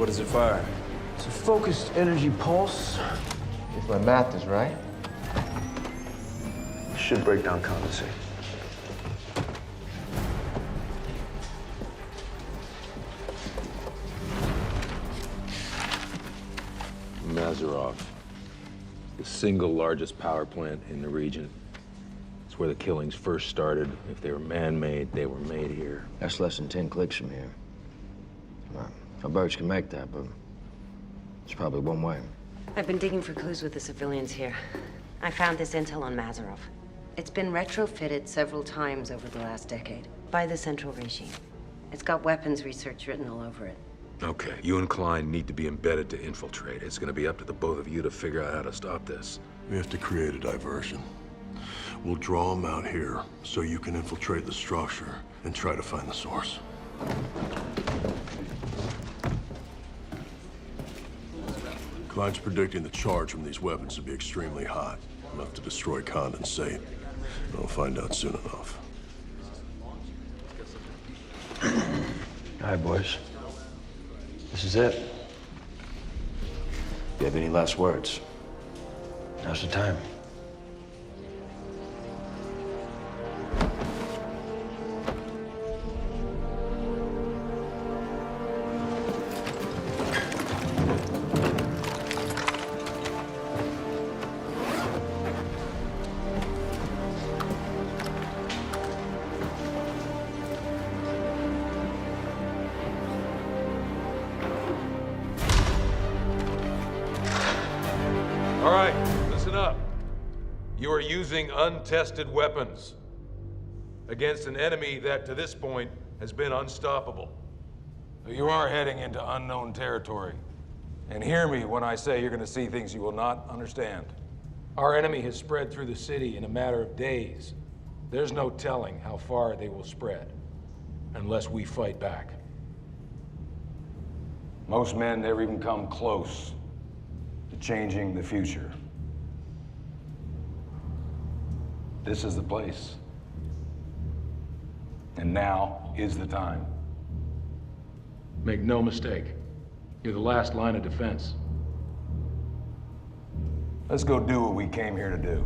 What does it fire? It's a focused energy pulse. If my math is right, should break down condensate. Mazarov, the single largest power plant in the region. It's where the killings first started. If they were man-made, they were made here. That's less than 10 clicks from here. Our birds can make that, but it's probably one way. I've been digging for clues with the civilians here. I found this intel on Mazarov. It's been retrofitted several times over the last decade by the Central regime. It's got weapons research written all over it. Okay, you and Klein need to be embedded to infiltrate. It's gonna be up to the both of you to figure out how to stop this. We have to create a diversion. We'll draw them out here so you can infiltrate the structure and try to find the source. Klein's predicting the charge from these weapons to be extremely hot, enough to destroy condensate. We'll find out soon enough. All right, boys. This is it. If you have any last words, now's the time. All right, listen up. You are using untested weapons against an enemy that, to this point, has been unstoppable. You are heading into unknown territory. And hear me when I say you're gonna see things you will not understand. Our enemy has spread through the city in a matter of days. There's no telling how far they will spread unless we fight back. Most men never even come close to changing the future. This is the place. And now is the time. Make no mistake, you're the last line of defense. Let's go do what we came here to do.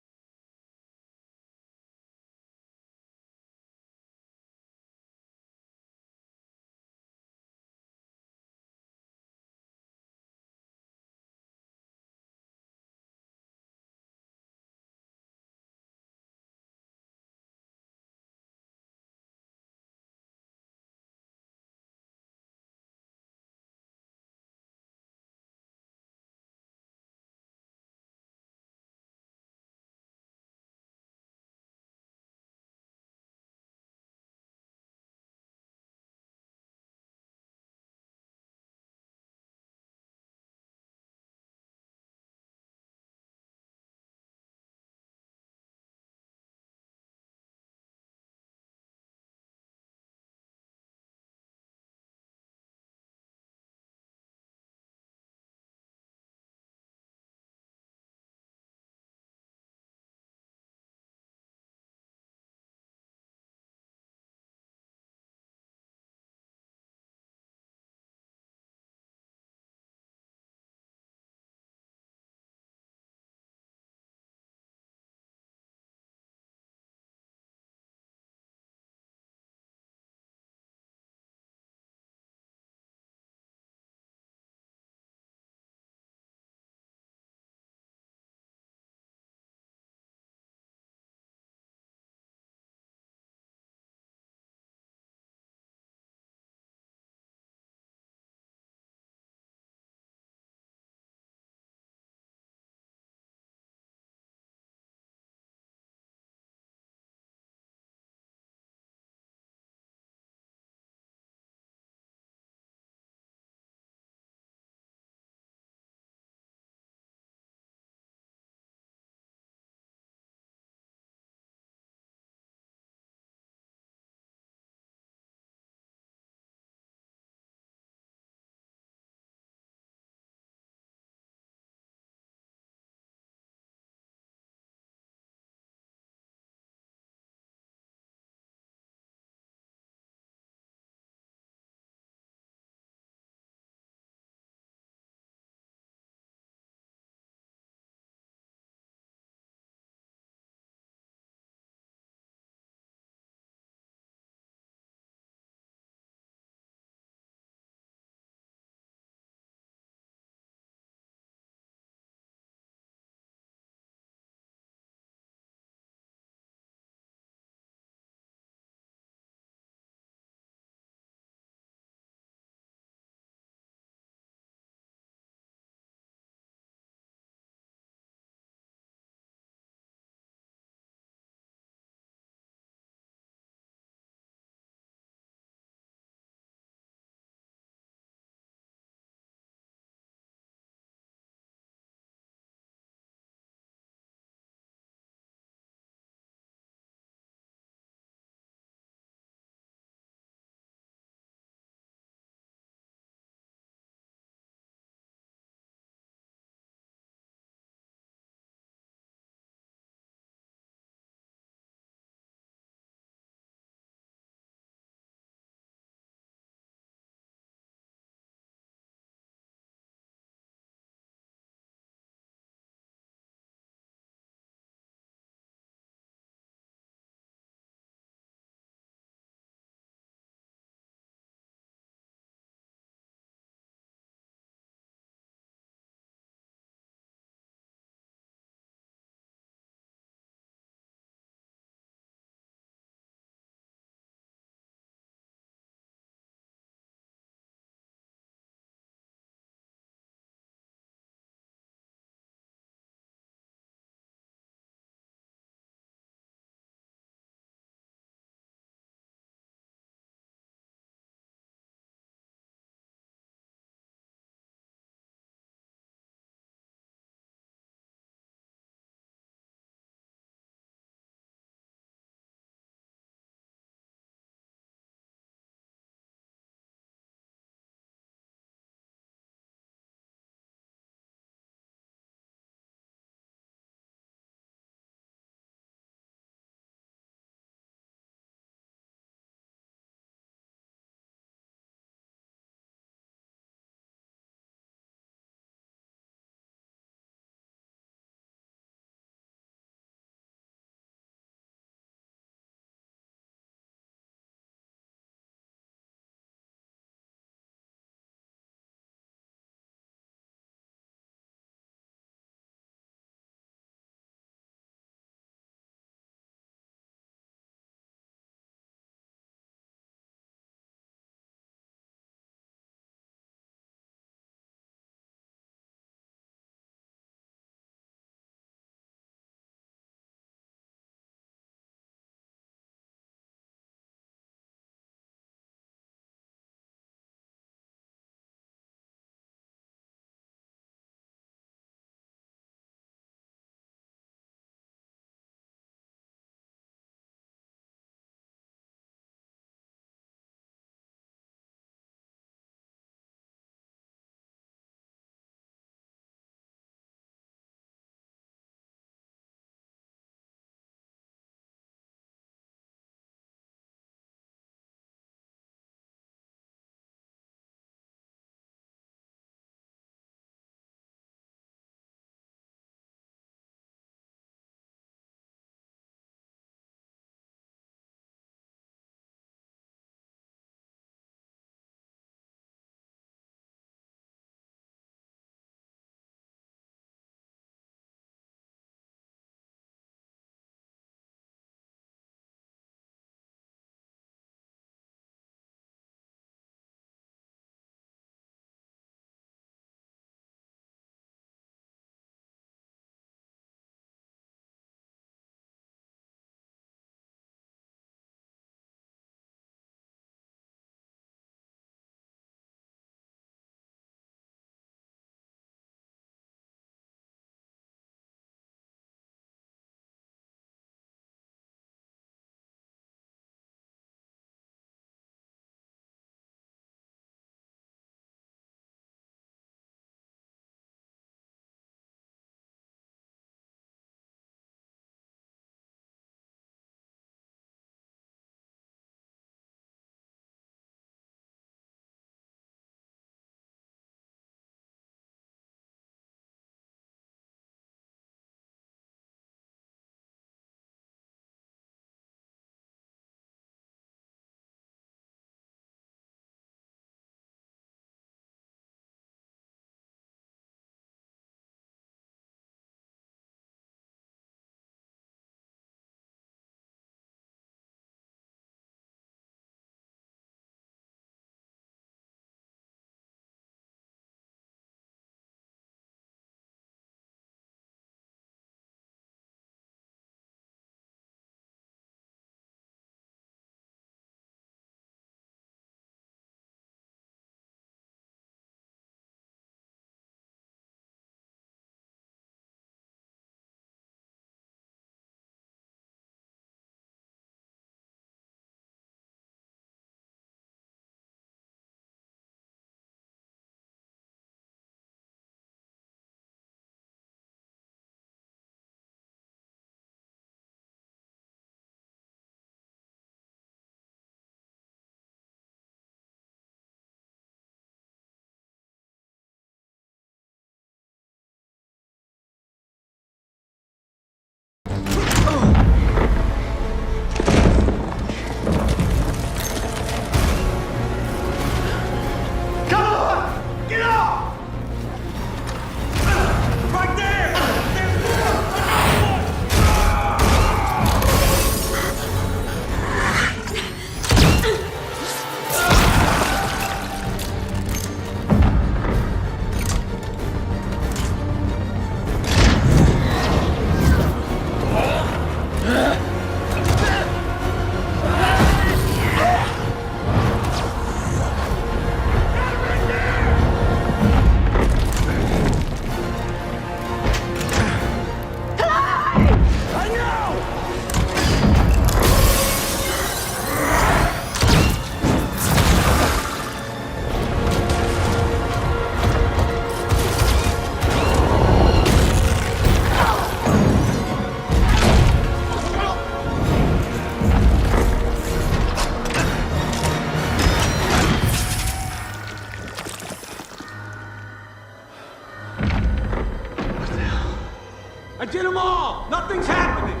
calm. Nothing's happening.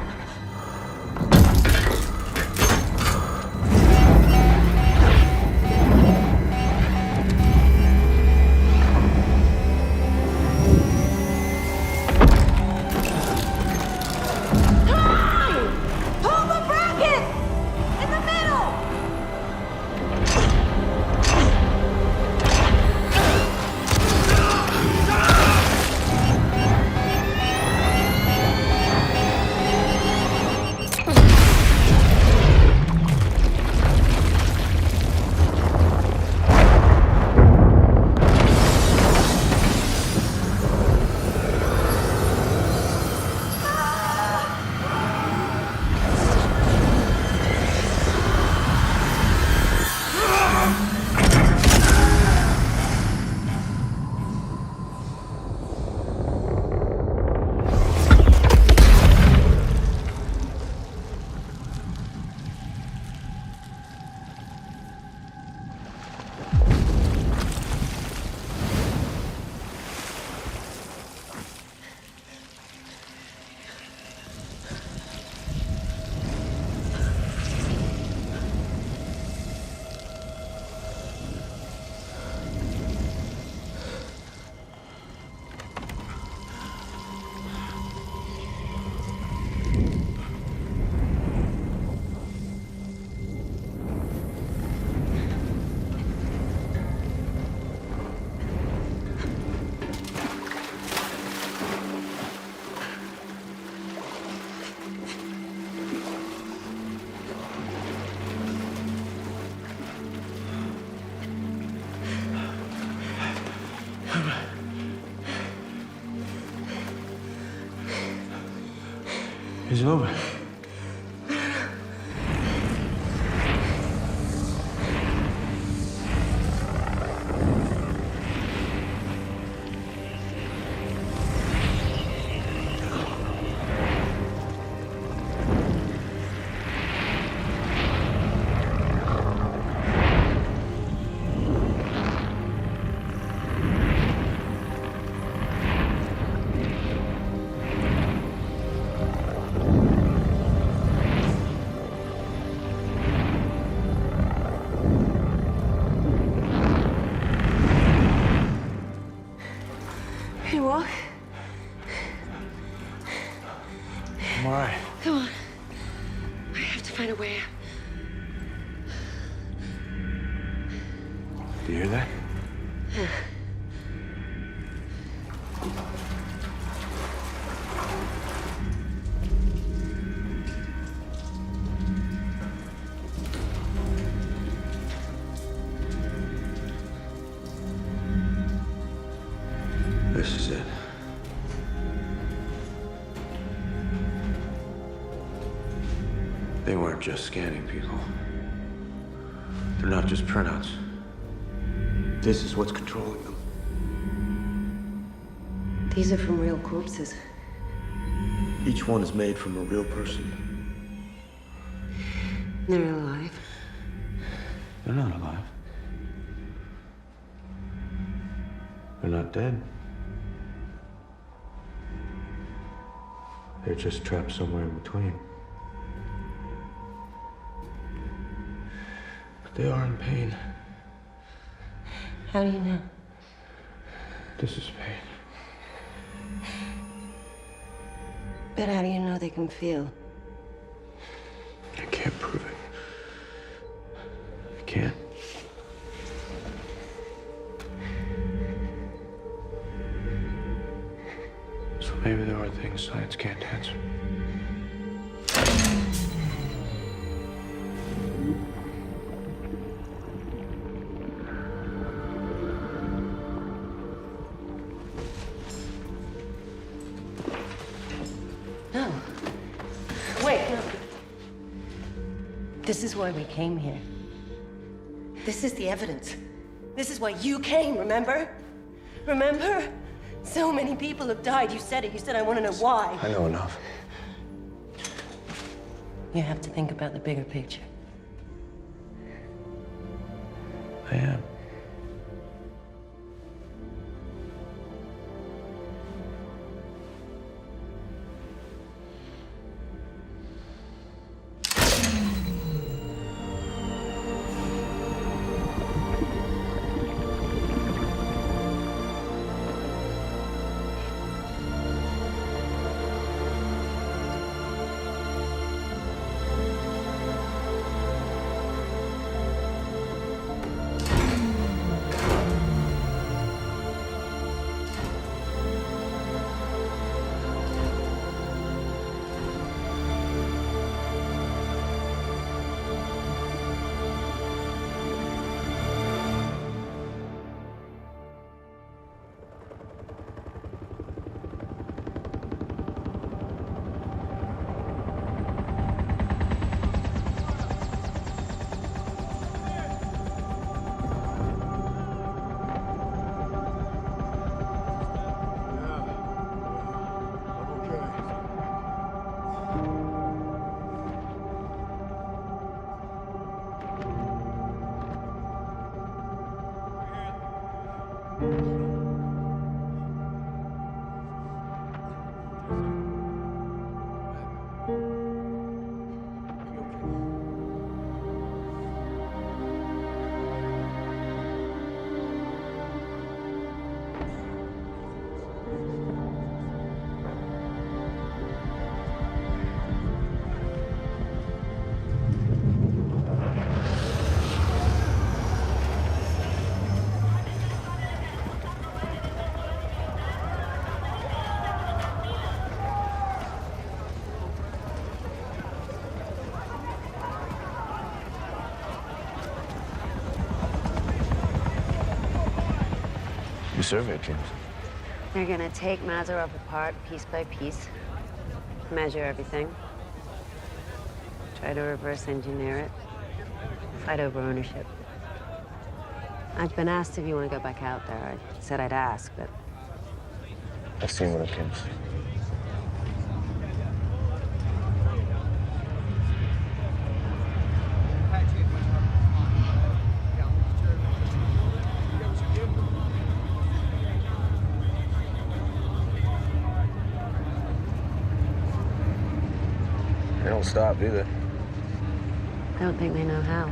Pull the bracket! In the middle! It's over. Can you walk? I'm all right. Come on. I have to find a way out. Do you hear that? This is it. They weren't just scanning people. They're not just printouts. This is what's controlling them. These are from real corpses. Each one is made from a real person. They're alive. They're not alive. They're not dead. They're just trapped somewhere in between. But they are in pain. How do you know? This is pain. But how do you know they can feel? I can't prove it. I can't. So maybe there are things science can't answer. No. Wait, no. This is why we came here. This is the evidence. This is why you came, remember? Remember? So many people have died. You said it. You said, I want to know why. I know enough. You have to think about the bigger picture. I am. survey teams? They're gonna take Mazarov apart piece by piece, measure everything, try to reverse engineer it, fight over ownership. I've been asked if you want to go back out there. I said I'd ask, but... I've seen what it gives. They don't stop either. I don't think they know how.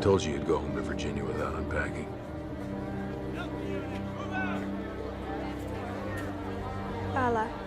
Told you you'd go home to Virginia without unpacking. Bala.